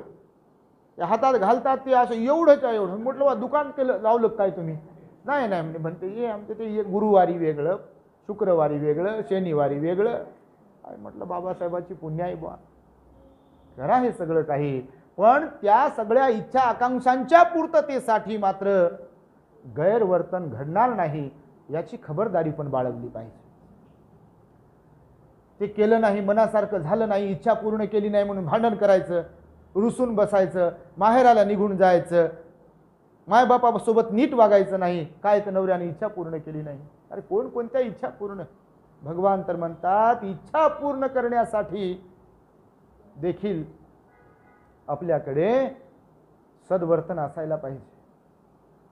हातात घालतात ते असं एवढं. म्हटलं बा दुकान केलं लावलं काय तुम्ही? नाही म्हणते ये आमचं ते गुरुवारी वेगळं, शुक्रवारी वेगळं, शनिवारी वेगळं. म्हटलं बाबासाहेबाची पुण्याई बा, खरं हे सगळं काही, पण त्या सगळ्या इच्छा आकांक्षांच्या पूर्ततेसाठी मात्र गैरवर्तन घडणार नाही याची खबरदारी पण बाळगली पाहिजे. ते केलं नाही, मनासारखं झालं नाही, इच्छा पूर्ण केली नाही म्हणून भांडण करायचं, रुसून बसायचं, माहेराला निघून जायचं, मायबापासोबत नीट वागायचं नाही. काय तर नवऱ्याने इच्छा पूर्ण केली नाही. अरे कोणत्या इच्छा पूर्ण? भगवान तर म्हणतात इच्छा पूर्ण करण्यासाठी देखील आपल्याकडे सद्वर्तन असायला पाहिजे.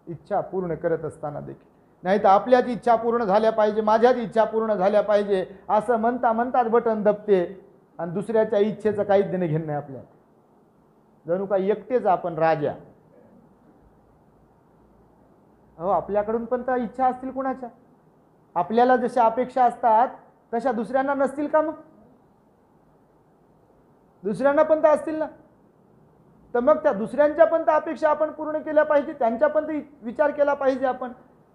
इच्छा पूर्ण करत असताना देखील. नाही तर आपल्याच इच्छा पूर्ण झाल्या पाहिजे, माझ्याच इच्छा पूर्ण झाल्या पाहिजे असं म्हणताच बटन दबते आणि दुसऱ्याच्या इच्छेचं काहीच देणं घेणं नाही आपल्याला. जणू काही एकटेच आपण राजा. हो, आपल्याकडून पण तर इच्छा असतील कुणाच्या. आपल्याला जशा अपेक्षा असतात तशा दुसऱ्यांना नसतील का? मग दुसऱ्यांना पण तर असतील ना. तर मग त्या दुसऱ्यांच्या पण तर अपेक्षा आपण पूर्ण केल्या पाहिजे, त्यांच्या पण तर विचार केला पाहिजे आपण.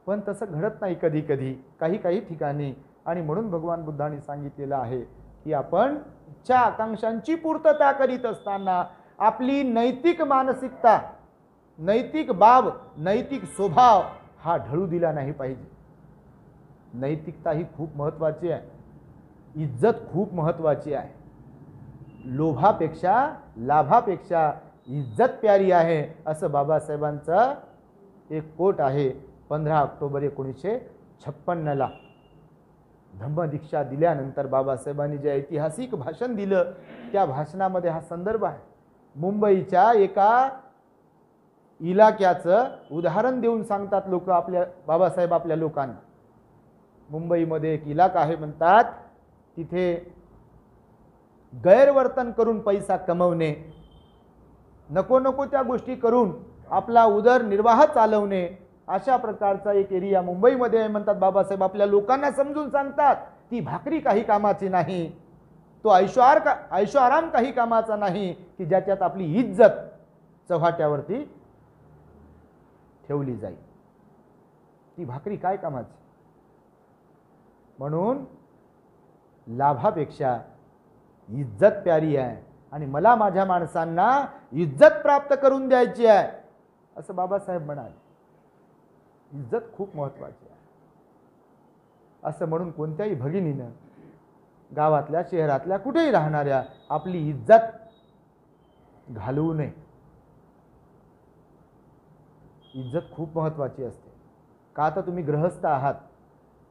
पण तसं घडत नाही कधी कधी काही ठिकाणी. आणि म्हणून भगवान बुद्धांनी सांगितलेलं आहे की आपण इच्छा आकांक्षांची पूर्तता करीत असताना आपली नैतिक मानसिकता, नैतिक बाब, नैतिक स्वभाव हा ढळू दिला नाही पाहिजे. नैतिकता ही खूप महत्त्वाची आहे. इज्जत खूप महत्त्वाची आहे. लोभापेक्षा लाभापेक्षा इज्जत प्यारी आहे असं बाबासाहेबांचं एक कोट आहे. 15 ऑक्टोबर 1956 धम्मदीक्षा दिल्यानंतर बाबासाहेबांनी जे ऐतिहासिक भाषण दिलं त्या भाषणामध्ये हा संदर्भ आहे. मुंबईच्या एका इलाक्याचं उदाहरण देऊन सांगतात लोक, आपल्या बाबासाहेब आपल्या लोकांना. मुंबईमध्ये एक इलाका आहे म्हणतात, तिथे गैरवर्तन करून पैसा कमवणे, नको त्या गोष्टी करून आपला उदरनिर्वाह चालवणे अशा प्रकारचा एक एरिया मुंबईमध्ये आहे म्हणतात बाबासाहेब. आपल्या लोकांना समजून सांगतात ती भाकरी काही कामाची नाही, तो ऐशो आराम काही कामाचा नाही की ज्याच्यात आपली इज्जत चव्हाट्यावरती ठेवली जाईल. ती भाकरी काय कामाची. म्हणून लाभापेक्षा इज्जत प्यारी आहे आणि मला माझ्या माणसांना इज्जत प्राप्त करून द्यायची आहे असं बाबासाहेब म्हणाले. इज्जत खूप महत्त्वाची आहे असं म्हणून कोणत्याही भगिनीनं गावातल्या शहरातल्या कुठेही राहणाऱ्या आपली इज्जत घालवू नये. इज्जत खूप महत्त्वाची असते. का तर तुम्ही गृहस्थ आहात,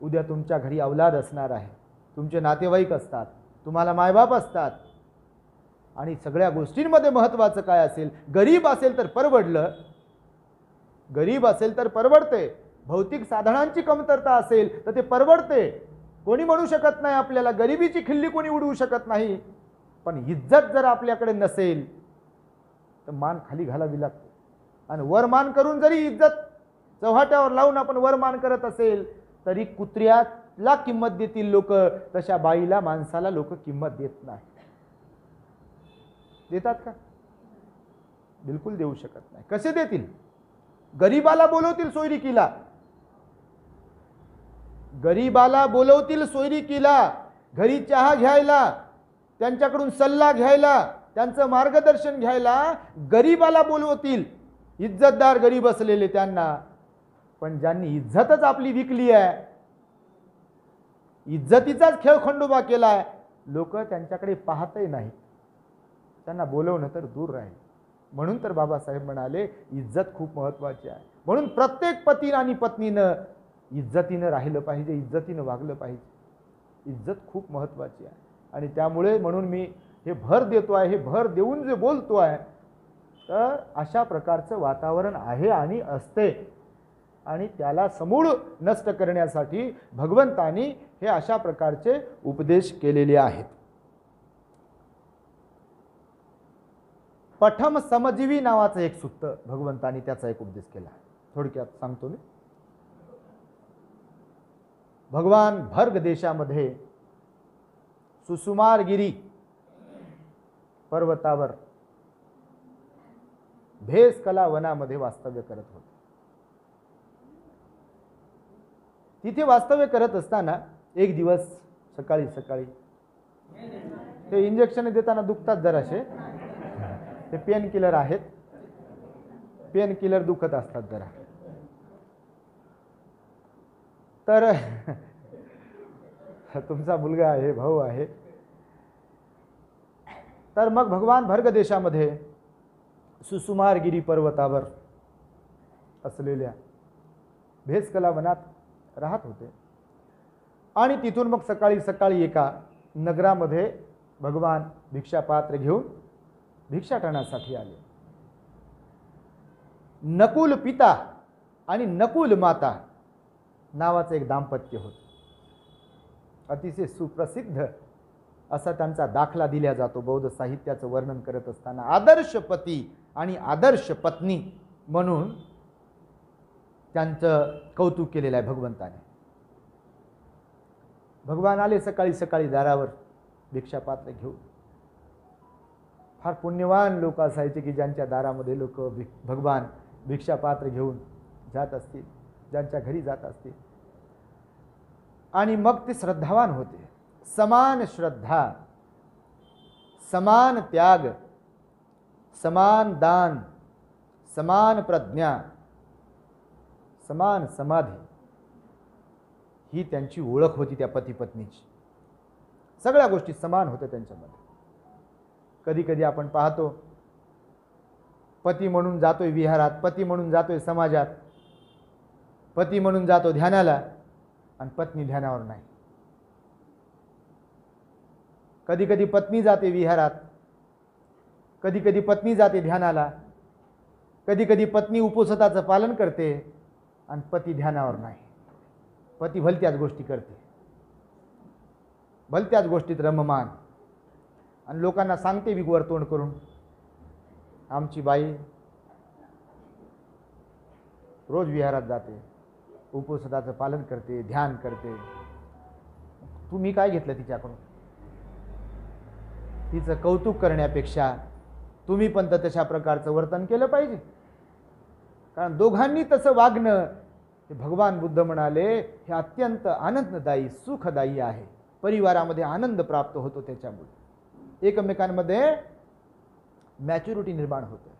उद्या तुमच्या घरी औलाद असणार आहे, तुमचे नातेवाईक असतात, तुम्हाला मायबाप असतात आणि सगळ्या गोष्टींमध्ये महत्त्वाचं काय असेल. गरीब असेल तर परवडलं, गरीब असेल तर परवडते. भौतिक साधनांची कमतरता असेल तर ते परवडते. कोणी म्हणू शकत नाही आपल्याला, गरिबीची खिल्ली कोणी उडवू शकत नाही. पण इज्जत जर आपल्याकडे नसेल तर मान खाली घालावी लागते. आणि वरमान करून जरी इज्जत चव्हाट्यावर लावून आपण वरमान करत असेल तरी कुत्र्याला किंमत देतील लोक, तशा बाईला माणसाला लोक किंमत देत नाही. देतात का? बिलकुल देऊ शकत नाही. कसे देतील? गरीबाला बोलवतील सोयरिकीला, गरीबाला बोलवतील सोयरिकीला, घरी चहा घ्यायला, त्यांच्याकडून सल्ला घ्यायला, त्यांचं मार्गदर्शन घ्यायला गरीबाला बोलवतील. इज्जतदार गरीब असलेले त्यांना. पण ज्यांनी इज्जतच आपली विकली आहे, इज्जतीचाच खेळ खंडोबा केलाय, लोक त्यांच्याकडे पाहतही नाही, त्यांना बोलवणं तर दूर राहील. म्हणून तर बाबासाहेब म्हणाले इज्जत खूप महत्त्वाची आहे. म्हणून प्रत्येक पती आणि पत्नीनं इज्जतीनं राहिलं पाहिजे, इज्जतीनं वागलं पाहिजे. इज्जत खूप महत्त्वाची आहे. आणि त्यामुळे म्हणून मी हे भर देतो आहे, हे भर देऊन जे बोलतो आहे, तर अशा प्रकारचं वातावरण आहे आणि असते. आणि त्याला समूळ नष्ट करण्यासाठी भगवंतांनी हे अशा प्रकारचे उपदेश केलेले आहेत. पठम समजीवी नावाचं एक सूक्त भगवंतांनी त्याचा एक उपदेश केला. थोडक्यात सांगतो मी. भगवान भर्ग देशामध्ये सुसुमारगिरी पर्वतावर भेसकला वनामध्ये वास्तव्य करत होते. तिथे वास्तव्य करत असताना एक दिवस सकाळी सकाळी ते इंजेक्शन देताना दुखतात जराशे, ते पेन किलर आहेत, पेन किलर दुखत असतात जरा. तर तुमचा मुलगा आहे, भाऊ आहे. तर मग भगवान भर्ग देशामध्ये सुसुमारगिरी पर्वतावर असलेल्या भेसकला वनात राहत होते. आणि तिथून मग सकाळी सकाळी एका नगरामध्ये भगवान भिक्षापात्र घेऊन भिक्षाटनासाठी आले. नकुल पिता आणि नकुल माता नावाचं एक दाम्पत्य होतं. अतिशय सुप्रसिद्ध असा त्यांचा दाखला दिला जातो बौद्ध साहित्याचं वर्णन करत असताना. आदर्श पती आणि आदर्श पत्नी म्हणून त्यांचं कौतुक केलेलं आहे भगवंताने. भगवान आले सकाळी सकाळी दारावर भिक्षापात्र घेऊन. फार पुण्यवान लोक असायचे की ज्यांच्या दारामध्ये लोक भगवान भिक्षापात्र घेऊन जात असतील, ज्यांच्या घरी जात असतील. आणि मग ते श्रद्धावान होते. समान श्रद्धा, समान त्याग, समान दान, समान प्रज्ञा, समान समाधी ही त्यांची ओळख होती त्या पती पत्नीची. सगळ्या गोष्टी समान होत्या त्यांच्यामध्ये. कधी कधी आपण पाहतो पती म्हणून जातोय विहारात, पती म्हणून जातोय समाजात, पती म्हणून जातो ध्यानाला आणि पत्नी ध्यानावर नाही. कधी कधी पत्नी जाते विहारात, कधी कधी पत्नी जाते ध्यानाला, कधी कधी पत्नी उपवासाचं पालन करते आणि पती ध्यानावर नाही. पती भलत्याच गोष्टी करते, भलत्याच गोष्टीत रममान, आणि लोकांना सांगते विगवर तोंड करून आमची बाई रोज विहारात जाते, उपवासाचं पालन करते, ध्यान करते. तुम्ही काय घेतलं तिच्याकडून? तिचं कौतुक करण्यापेक्षा तुम्ही पण तशा प्रकारचं वर्तन केलं पाहिजे. कारण दोघांनी तसं वागणं हे भगवान बुद्ध म्हणाले हे अत्यंत आनंददायी सुखदायी आहे. परिवारामध्ये आनंद प्राप्त होतो, त्याच्यामुळे एकमेकांमध्ये मॅच्युरिटी निर्माण होते,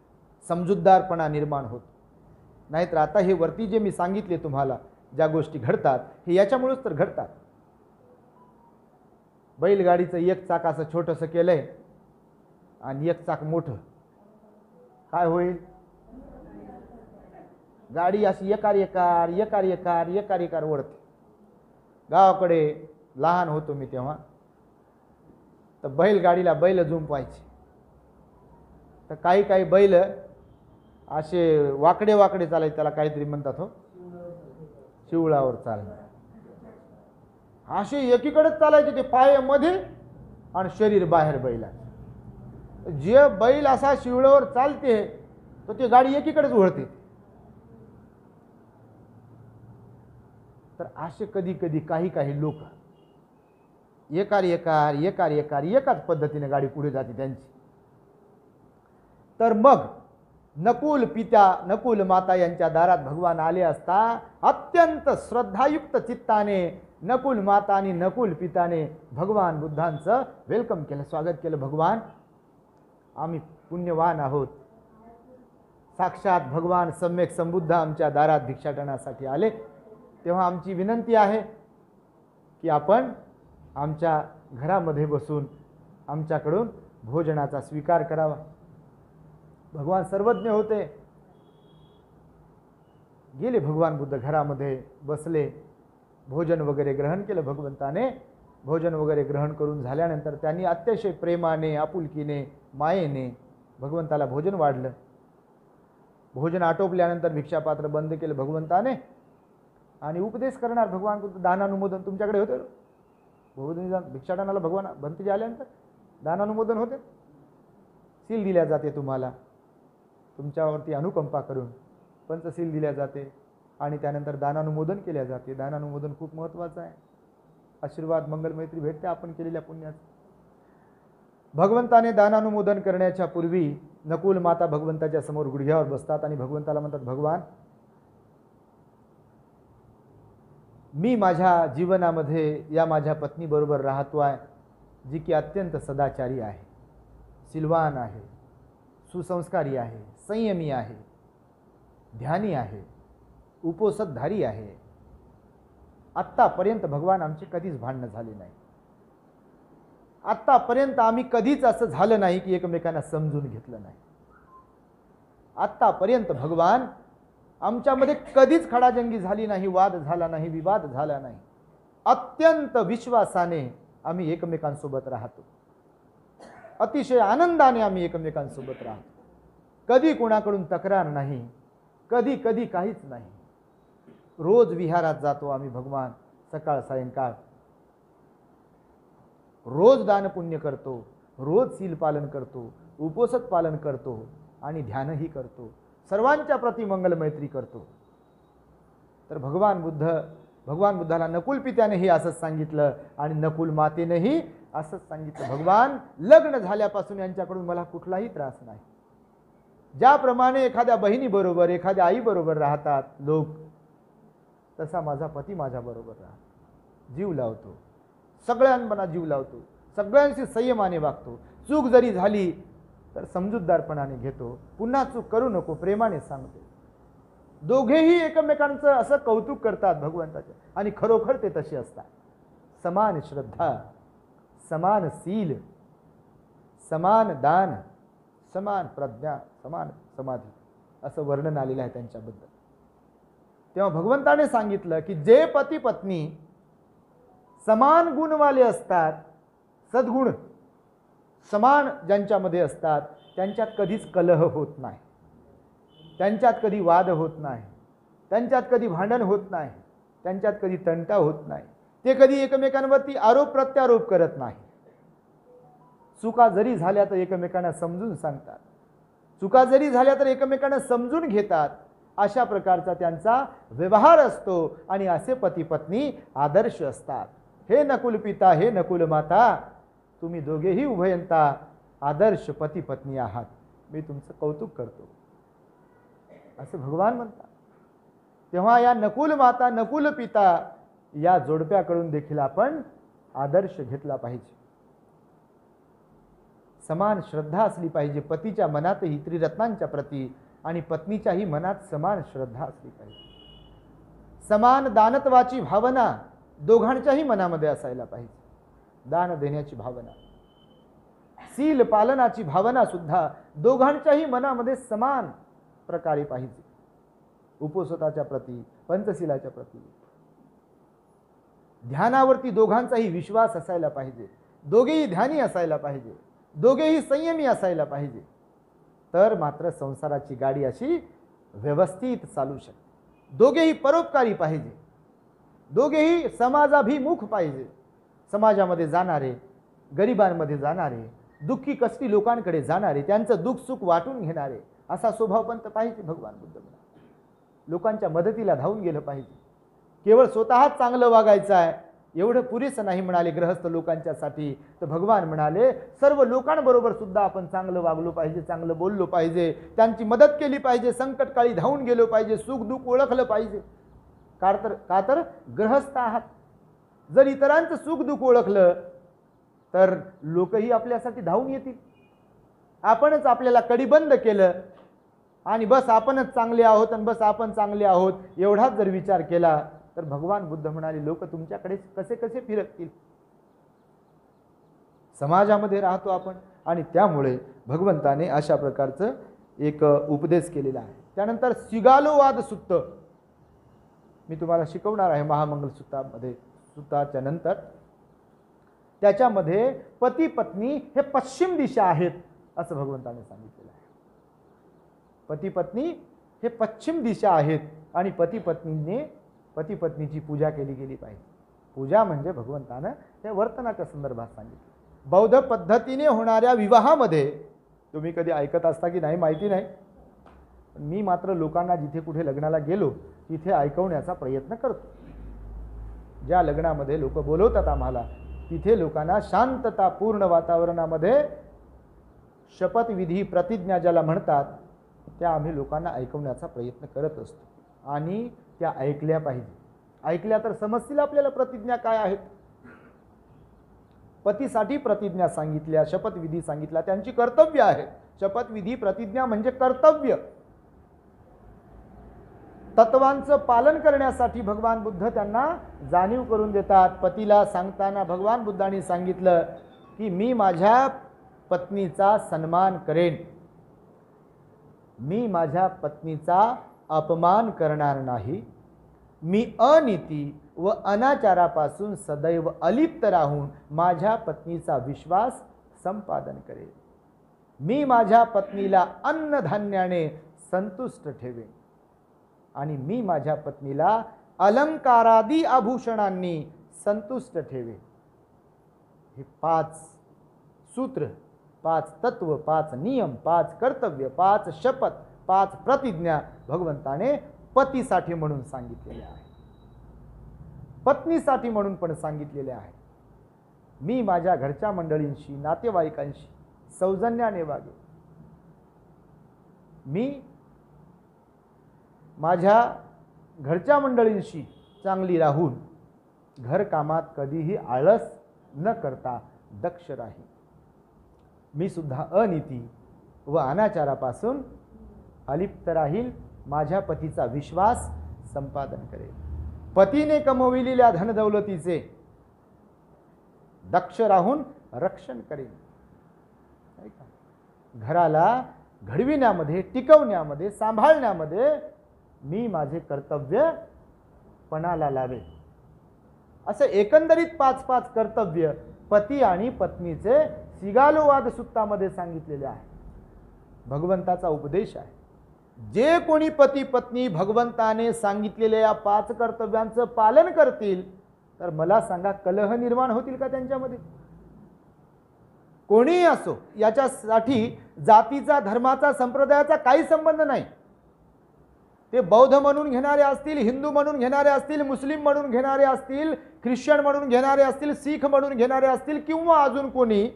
समजूतदारपणा निर्माण होतो. नाहीतर आता हे वरती जे मी सांगितले तुम्हाला ज्या गोष्टी घडतात हे याच्यामुळेच तर घडतात. बैलगाडीचं एक चाक असं छोटंसं केलंय आणि एक चाक मोठं, काय होईल? गाडी अशी एकार एकार एकार एकार एकार एकार ओढते. गावाकडे लहान होतो मी तेव्हा, तर बैलगाडीला बैल जुंपवायचे. तर काही काही बैल असे वाकडे वाकडे चालायचे, त्याला काहीतरी म्हणतात हो, शिवळावर चालणं. असे एकीकडेच चालायचे, ते पाय मध्ये आणि शरीर बाहेर बैला. जे बैल असा शिवळावर चालते तर ती गाडी एकीकडेच वळते. तर असे कधी कधी काही काही लोक एकार एकार एकार एकार एकाच पद्धतीने गाडी पुढे जाते त्यांची. तर मग नकुल पिता नकुल माता यांच्या दारात भगवान आले असता अत्यंत श्रद्धायुक्त चित्ताने नकुल माता आणि नकुल पिताने भगवान बुद्धांचं वेलकम केलं, स्वागत केलं. भगवान, आम्ही पुण्यवान आहोत, साक्षात भगवान सम्यक संबुद्ध आमच्या दारात भिक्षाटनासाठी आले. तेव्हा आमची विनंती आहे की आपण आमच्या घरामध्ये बसून आमच्याकडून भोजनाचा स्वीकार करावा. भगवान सर्वज्ञ होते. गेले भगवान बुद्ध घरामध्ये बसले, भोजन वगैरे ग्रहण केलं. भगवंताने भोजन वगैरे ग्रहण करून झाल्यानंतर त्यांनी अतिशय प्रेमाने आपुलकीने मायेने भगवंताला भोजन वाढलं. भोजन आटोपल्यानंतर भिक्षापात्र बंद केलं भगवंताने आणि उपदेश करणार भगवान बुद्ध. दानानुमोदन तुमच्याकडे होते, भिक्षाटनाला भगवान भंतेजी आल्यानंतर दानानुमोदन होते. सील दिल्या जाते तुम्हाला, तुमच्यावरती अनुकंपा करून पंचशील दिल्या जाते आणि त्यानंतर दानानुमोदन केल्या जाते. दानानुमोदन खूप महत्त्वाचं आहे. आशीर्वाद मंगल मैत्री भेटते आपण केलेल्या पुण्याचं. भगवंताने दानानुमोदन करण्याच्या पूर्वी नकुल माता भगवंताच्या समोर गुडघ्यावर बसतात आणि भगवंताला म्हणतात, भगवान, मी माझ्या जीवनामध्ये या माझ्या पत्नीबरोबर राहतो आहे, जी की अत्यंत सदाचारी आहे, सिलवान आहे, सुसंस्कारी आहे, संयमी आहे, ध्यानी आहे, उपोषधधारी आहे. आत्तापर्यंत भगवान आमची कधीच भांडणं झाली नाही. आत्तापर्यंत आम्ही कधीच असं झालं नाही की एकमेकांना समजून घेतलं नाही. आत्तापर्यंत भगवान आमच्यामध्ये कधीच खडाजंगी झाली नाही, वाद झाला नाही, विवाद झाला नाही. अत्यंत विश्वासाने आम्ही एकमेकांसोबत राहतो, अतिशय आनंदाने आम्ही एकमेकांसोबत राहतो. कधी कोणाकडून तक्रार नाही, कधी कधी काहीच नाही. रोज विहारात जातो आम्ही भगवान, सकाळ सायंकाळ. रोज दानपुण्य करतो, रोज सील पालन करतो, उपोषध पालन करतो आणि ध्यानही करतो. सर्वांच्या प्रति मंगल मैत्री करतो. तर भगवान बुद्धाला नकुल पित्यानेही असंच सांगितलं आणि नकुल मातेनेही असंच सांगितलं. भगवान, लग्न झाल्यापासून यांच्याकडून मला कुठलाही त्रास नाही. ज्याप्रमाणे एखाद्या बहिणीबरोबर एखाद्या आईबरोबर राहतात लोक, तसा माझा पती माझ्याबरोबर राहतो, जीव लावतो, सगळ्यांना जीव लावतो, सगळ्यांशी संयमाने वागतो. चूक जरी झाली तर समजूतदारपणाने घेतो, पुन्हा चूक करू नको प्रेमाने सांगतो. दोघेही एकमेकांचं असं कौतुक करतात भगवंताचे आणि खरोखर ते तसे असतात. समान श्रद्धा, समान सील, समान दान, समान प्रज्ञा, समान समाधी असं वर्णन आलेलं आहे त्यांच्याबद्दल. तेव्हा भगवंताने सांगितलं की जे पती पत्नी समान गुणवाले असतात, सद्गुण समान ज्यांच्यामध्ये असतात, त्यांच्यात कधीच कलह होत नाही, त्यांच्यात कधी वाद होत नाही, त्यांच्यात कधी भांडण होत नाही, त्यांच्यात कधी तंटा होत नाही. ते कधी एकमेकांवरती आरोप प्रत्यारोप करत नाही. चुका जरी झाल्या तर एकमेकांना समजून सांगतात, चुका जरी झाल्या तर एकमेकांना समजून घेतात अशा प्रकारचा त्यांचा व्यवहार असतो आणि असे पती पत्नी आदर्श असतात. हे नकुल पिता, हे नकुल माता, तुम्ही दोघेही उभयंता आदर्श पती पत्नी आहात. मी तुमचं कौतुक करतो असं भगवान म्हणतात. तेव्हा या नकुल माता नकुल पिता या जोडप्याकडून देखील आपण आदर्श घेतला पाहिजे. समान श्रद्धा असली पाहिजे पतीच्या मनातही त्रिरत्नांच्या प्रती आणि पत्नीच्याही मनात समान श्रद्धा असली पाहिजे. समान दानत्वाची भावना दोघांच्याही मनामध्ये असायला पाहिजे. दान देण्याची भावना, शील पालनाची भावना सुद्धा दोघांच्याही मनामध्ये समान प्रकारे पाहिजे. उपोषताच्या प्रती, पंचशिलाच्या प्रती, ध्यानावरती दोघांचाही विश्वास असायला पाहिजे. दोघेही ध्यानी असायला पाहिजे, दोघेही संयमी असायला पाहिजे. तर मात्र संसाराची गाडी अशी व्यवस्थित चालू शकते. दोघेही परोपकारी पाहिजे, दोघेही समाजाभिमुख पाहिजे. समाजामध्ये जाणारे, गरिबांमध्ये जाणारे, दुःखी कष्टी लोकांकडे जाणारे, त्यांचं दुःख सुख वाटून घेणारे असा स्वभाव पण पाहिजे. भगवान बुद्ध म्हणाले लोकांच्या मदतीला धावून गेलं पाहिजे. केवळ स्वतःच चांगलं वागायचं आहे एवढं पुरेसं नाही म्हणाले गृहस्थ लोकांच्यासाठी. तर भगवान म्हणाले सर्व लोकांबरोबर सुद्धा आपण चांगलं वागलो पाहिजे, चांगलं बोललो पाहिजे, त्यांची मदत केली पाहिजे, संकटकाळी धावून गेलो पाहिजे, सुख दुःख ओळखलं पाहिजे. का तर गृहस्थ आहात. जर इतरांचं सुख दुःख ओळखलं तर लोकही आपल्यासाठी धावून येतील. आपणच आपल्याला कडिबंद केलं आणि बस आपणच चांगले आहोत आणि बस आपण चांगले आहोत एवढाच जर विचार केला तर भगवान बुद्ध म्हणाले लोक तुमच्याकडे कसे कसे फिरकतील. समाजामध्ये राहतो आपण आणि त्यामुळे भगवंताने अशा प्रकारचं एक उपदेश केलेला आहे. त्यानंतर सिगालोवाद सुत्त मी तुम्हाला शिकवणार आहे महामंगल सुत्तामध्ये. सुत्ताच्या नंतर त्याच्यामध्ये पती पत्नी हे पश्चिम दिशा आहेत असं भगवंताने सांगितलेलं आहे. पती पत्नी हे पश्चिम दिशा आहेत आणि पती पत्नीची पूजा केली गेली पाहिजे. पूजा म्हणजे भगवंतानं हे वर्तनाच्या संदर्भात सांगितलं. बौद्ध पद्धतीने होणाऱ्या विवाहामध्ये तुम्ही कधी ऐकत असता की नाही माहिती नाही, मी मात्र लोकांना जिथे कुठे लग्नाला गेलो तिथे ऐकवण्याचा प्रयत्न करतो. ज्या लग्नामध्ये लोक बोलवतात आम्हाला तिथे लोकांना शांततापूर्ण वातावरणामध्ये शपथविधी प्रतिज्ञा ज्याला म्हणतात त्या आम्ही लोकांना ऐकवण्याचा प्रयत्न करत असतो आणि त्या ऐकल्या पाहिजे. ऐकल्या तर समजतील आपल्याला प्रतिज्ञा काय आहेत. पतीसाठी प्रतिज्ञा सांगितल्या, शपथविधी सांगितला, त्यांची कर्तव्य आहे. शपथविधी प्रतिज्ञा म्हणजे कर्तव्य. तत्वांचं पालन करण्यासाठी भगवान बुद्ध त्यांना जाणीव करून देतात. पतीला सांगताना भगवान बुद्धांनी सांगितलं की मी माझ्या पत्नीचा सन्मान करेन, मी माझ्या पत्नीचा अपमान करणार नाही, मी अनीती व अनाचारापासून सदैव अलिप्त राहून माझ्या पत्नीचा विश्वास संपादन करेन, मी माझ्या पत्नीला अन्नधान्याने संतुष्ट ठेवेन आणि मी माझ्या पत्नीला अलंकारादी आभूषणांनी संतुष्ट ठेवेन. हे 5 सूत्र, 5 तत्व, 5 नियम, 5 कर्तव्य, 5 शपथ, 5 प्रतिज्ञा भगवंताने पतीसाठी म्हणून सांगितलेले आहे, पत्नीसाठी म्हणून पण सांगितलेले आहे. मी माझ्या घरच्या मंडळींशी, नातेवाईकांशी सौजन्याने वागे, मी माझ्या घरच्या मंडळींशी चांगली राहून घरकामात कधीही आळस न करता दक्ष राहील, मी सुद्धा अनीती व अनाचारापासून अलिप्त राहील, माझ्या पतीचा विश्वास संपादन करेल, पतीने कमविलेल्या धनदौलतीचे दक्ष राहून रक्षण करेल. घराला घडविण्यामध्ये, टिकवण्यामध्ये, सांभाळण्यामध्ये मी माझे कर्तव्य पणाला लावे. असे एकंदरीत 5-5 कर्तव्य पती आणि पत्नीचे सिगालोवाद सुत्तामध्ये सांगितलेले आहे. भगवंताचा उपदेश आहे. जे कोणी पती पत्नी भगवंताने सांगितलेल्या या 5 कर्तव्यांचं पालन करतील तर मला सांगा कलह निर्माण होतील का त्यांच्यामध्ये? कोणीही असो, याच्यासाठी जातीचा, धर्माचा, संप्रदायाचा काही संबंध नाही. ते बौद्ध म्हणून घेणारे असतील, हिंदू म्हणून घेणारे असतील, मुस्लिम म्हणून घेणारे असतील, ख्रिश्चन म्हणून घेणारे असतील, शीख म्हणून घेणारे असतील, किंवा अजून कोणी,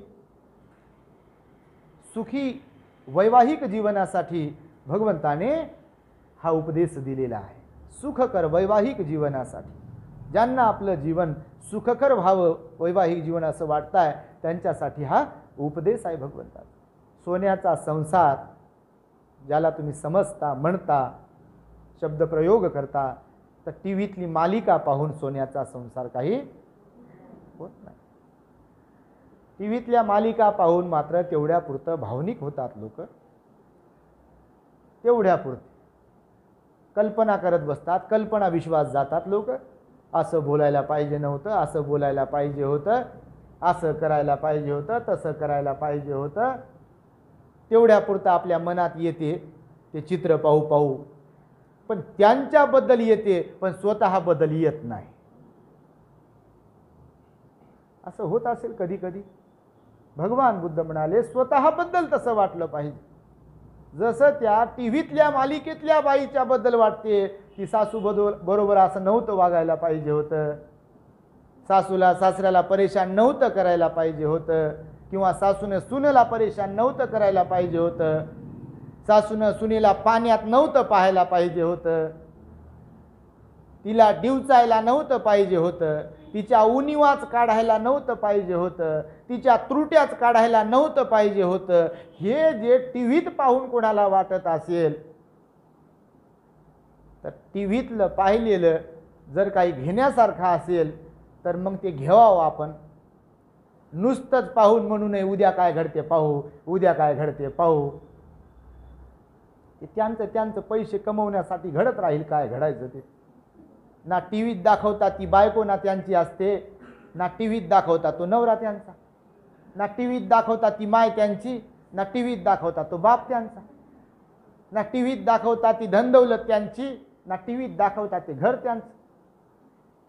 सुखी वैवाहिक जीवनासाठी भगवंताने हा उपदेश दिलेला आहे. सुखकर वैवाहिक जीवनासाठी, ज्यांना आपलं जीवन सुखकर व्हावं, वैवाहिक जीवन असं वाटतंय, त्यांच्यासाठी हा उपदेश आहे भगवंताचा. सोन्याचा संसार ज्याला तुम्ही समजता, म्हणता, शब्दप्रयोग करता, तर टी व्हीतली मालिका पाहून सोन्याचा संसार काही होत नाही. टी व्हीतल्या मालिका पाहून मात्र तेवढ्यापुरतं भावनिक होतात लोक, तेवढ्यापुरते कल्पना करत बसतात, कल्पना विश्वास जातात लोक. असं बोलायला पाहिजे नव्हतं, असं बोलायला पाहिजे होतं, असं करायला पाहिजे होतं, तसं करायला पाहिजे होतं, तेवढ्यापुरतं आपल्या मनात येते ते चित्र पाहू पाहू, पण त्यांच्याबद्दल येते, पण स्वतःबद्दल येत नाही. असं होत असेल कधी कधी. भगवान बुद्ध म्हणाले स्वतःबद्दल तसं वाटलं पाहिजे, जसं त्या टी व्हीतल्या मालिकेतल्या बाईच्या बद्दल वाटते की सासू बरोबर असं नव्हतं वागायला पाहिजे होतं, सासूला सासऱ्याला परेशान नव्हतं करायला पाहिजे होतं, किंवा सासूने सुनेला परेशान नव्हतं करायला पाहिजे होतं, सासूनं सुनेला पाण्यात नव्हतं पाहायला पाहिजे होतं, तिला डिवचायला नव्हतं पाहिजे होतं, तिच्या उणिवाच काढायला नव्हतं पाहिजे होतं, तिच्या त्रुट्याच काढायला नव्हतं पाहिजे होतं. हे जे टी व्हीत पाहून कोणाला वाटत असेल, तर टी व्हीतलं पाहिलेलं जर काही घेण्यासारखं असेल तर मग ते घ्यावं आपण. नुसतंच पाहून म्हणू नये उद्या काय घडते पाहू, उद्या काय घडते पाहू. त्यांचं पैसे कमवण्यासाठी घडत राहील, काय घडायचं ते. ना टी व्हीत दाखवता ती बायको ना त्यांची असते, ना टी व्हीत दाखवता तो नवरा त्यांचा, ना टी व्हीत दाखवता ती माय त्यांची, ना टी व्हीत दाखवता तो बाप त्यांचा, ना टी व्हीत दाखवता ती धनदौलत त्यांची, ना टी व्हीत दाखवता ते घर त्यांचं.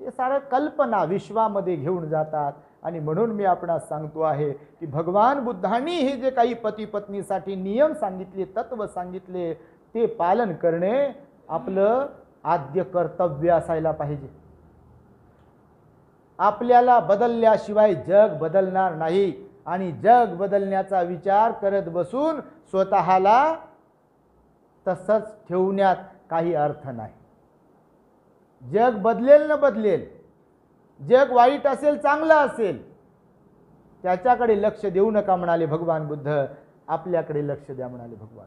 ते सारं कल्पना विश्वामध्ये घेऊन जातात. आणि म्हणून मी आपणास सांगतो आहे की भगवान बुद्धांनी हे जे काही पती पत्नीसाठी नियम सांगितले, तत्व सांगितले, ते पालन करणे आपलं आद्य कर्तव्य असायला पाहिजे. आपल्याला बदलल्याशिवाय जग बदलणार नाही, आणि जग बदलण्याचा विचार करत बसून स्वतःला तसंच ठेवण्यात काही अर्थ नाही. जग बदलेल न बदलेल, जग वाईट असेल चांगलं असेल, त्याच्याकडे लक्ष देऊ नका म्हणाले भगवान बुद्ध, आपल्याकडे लक्ष द्या म्हणाले भगवान.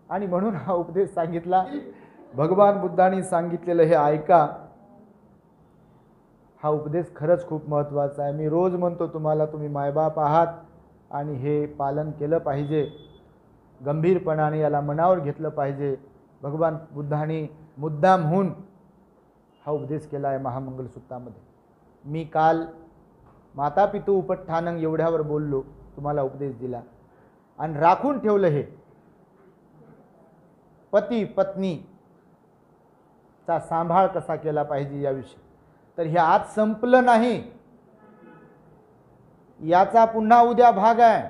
आणि म्हणून हा उपदेश सांगितला. भगवान बुद्धांनी सांगितलेलं हे ऐका. हा उपदेश खरंच खूप महत्त्वाचा आहे. मी रोज म्हणतो तुम्हाला, तुम्ही मायबाप आहात आणि हे पालन केलं पाहिजे, गंभीरपणाने याला मनावर घेतलं पाहिजे. भगवान बुद्धांनी मुद्दामहून हा उपदेश केला आहे महामंगल सूक्तामध्ये. मी काल माता पितू उपट्ठानंग एवढ्यावर बोललो, तुम्हाला उपदेश दिला आणि राखून ठेवलं हे पती पत्नीचा सांभाळ कसा केला पाहिजे याविषयी. तर हे आज संपलं नाही, याचा पुन्हा उद्या भाग आहे.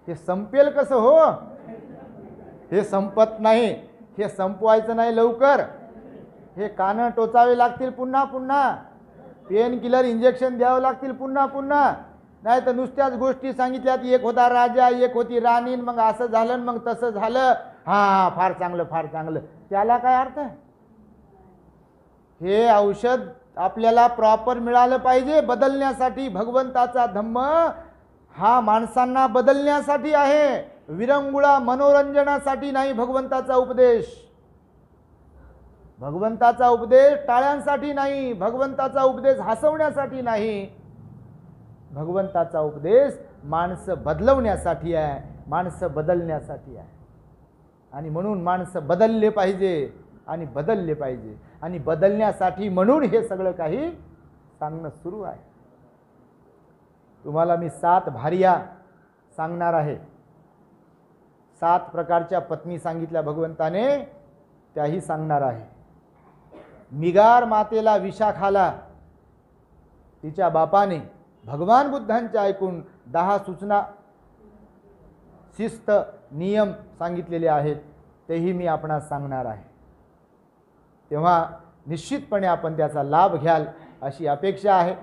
हे संपेल कसं हो? हे संपत नाही, हे संपवायचं नाही लवकर. हे कानं टोचावे लागतील पुन्हा पुन्हा, पेन किलर इंजेक्शन द्यावं लागतील पुन्हा पुन्हा. नाही तर नुसत्याच गोष्टी सांगितल्यात, एक होता राजा, एक होती राणी, मग असं झालं मग तसं झालं, हां फार चांगलं फार चांगलं, त्याला काय अर्थ आहे? हे औषध आपल्याला प्रॉपर मिळालं पाहिजे बदलण्यासाठी. भगवंताचा धम्म हा माणसांना बदलण्यासाठी आहे, विरंगुळा मनोरंजनासाठी नाही. भगवंताचा उपदेश, भगवंताचा उपदेश टाळ्यांसाठी नाही, भगवंताचा उपदेश हसवण्यासाठी नाही. भगवंताचा उपदेश माणसं बदलवण्यासाठी आहे, माणसं बदलण्यासाठी आहे. आणि म्हणून माणसं बदलले पाहिजे आणि बदलले पाहिजे, आणि बदलण्यासाठी म्हणून हे सगळं काही सांगणं सुरू आहे. तुम्हाला मी 7 भार्या सांगणार आहे. 7 प्रकारच्या पत्नी सांगितल्या भगवंताने, त्याही सांगणार आहे. मिगार मातेला विशाखाला तिच्या बापाने भगवान बुद्धांच्या ऐकून 10 सूचना शिस्त नियम सांगितलेले आहेत तेही मी आपणास सांगणार आहे। तेव्हा निश्चितपणे आपण त्याचा लाभ घ्याल अशी अपेक्षा आहे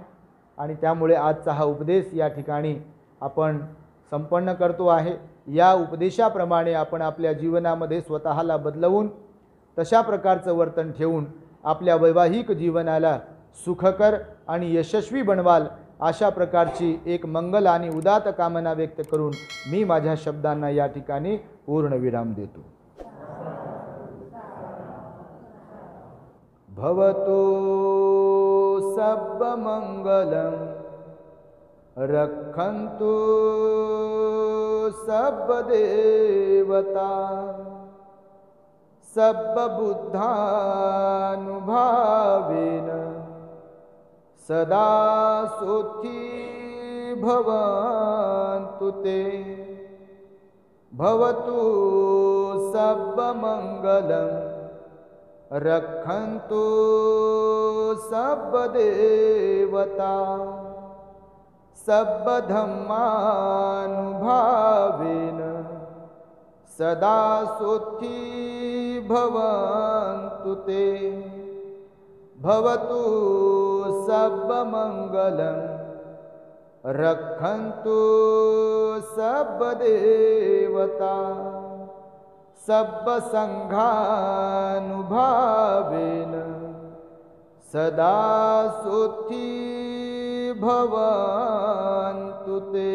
आणि त्यामुळे आजचा हा उपदेश या ठिकाणी आपण संपन्न करतो आहे। या उपदेशाप्रमाणे आपण आपल्या जीवनामध्ये स्वतःला बदलवून तशा प्रकारचं वर्तन ठेवून आपल्या वैवाहिक जीवनाला सुखकर आणि यशस्वी बनवाल अशा प्रकारची एक मंगल आणि उदात्त कामना व्यक्त करून मी माझ्या शब्दांना या ठिकाणी पूर्ण विराम देतो। भवतु सब मंगलम रक्षन्तु सब देवता सब बुद्धानुभावेन सदा सुखी भवन्तु ते। भवतु सब मंगलम रक्षन्तु सब देवता सब धम्मानुभावेन सदा सुखी भवन्तु ते। भवतु सब मंगलम रक्षन्तु सब देवता सब संघानुभावेन सदा सुखी भवन्तु ते।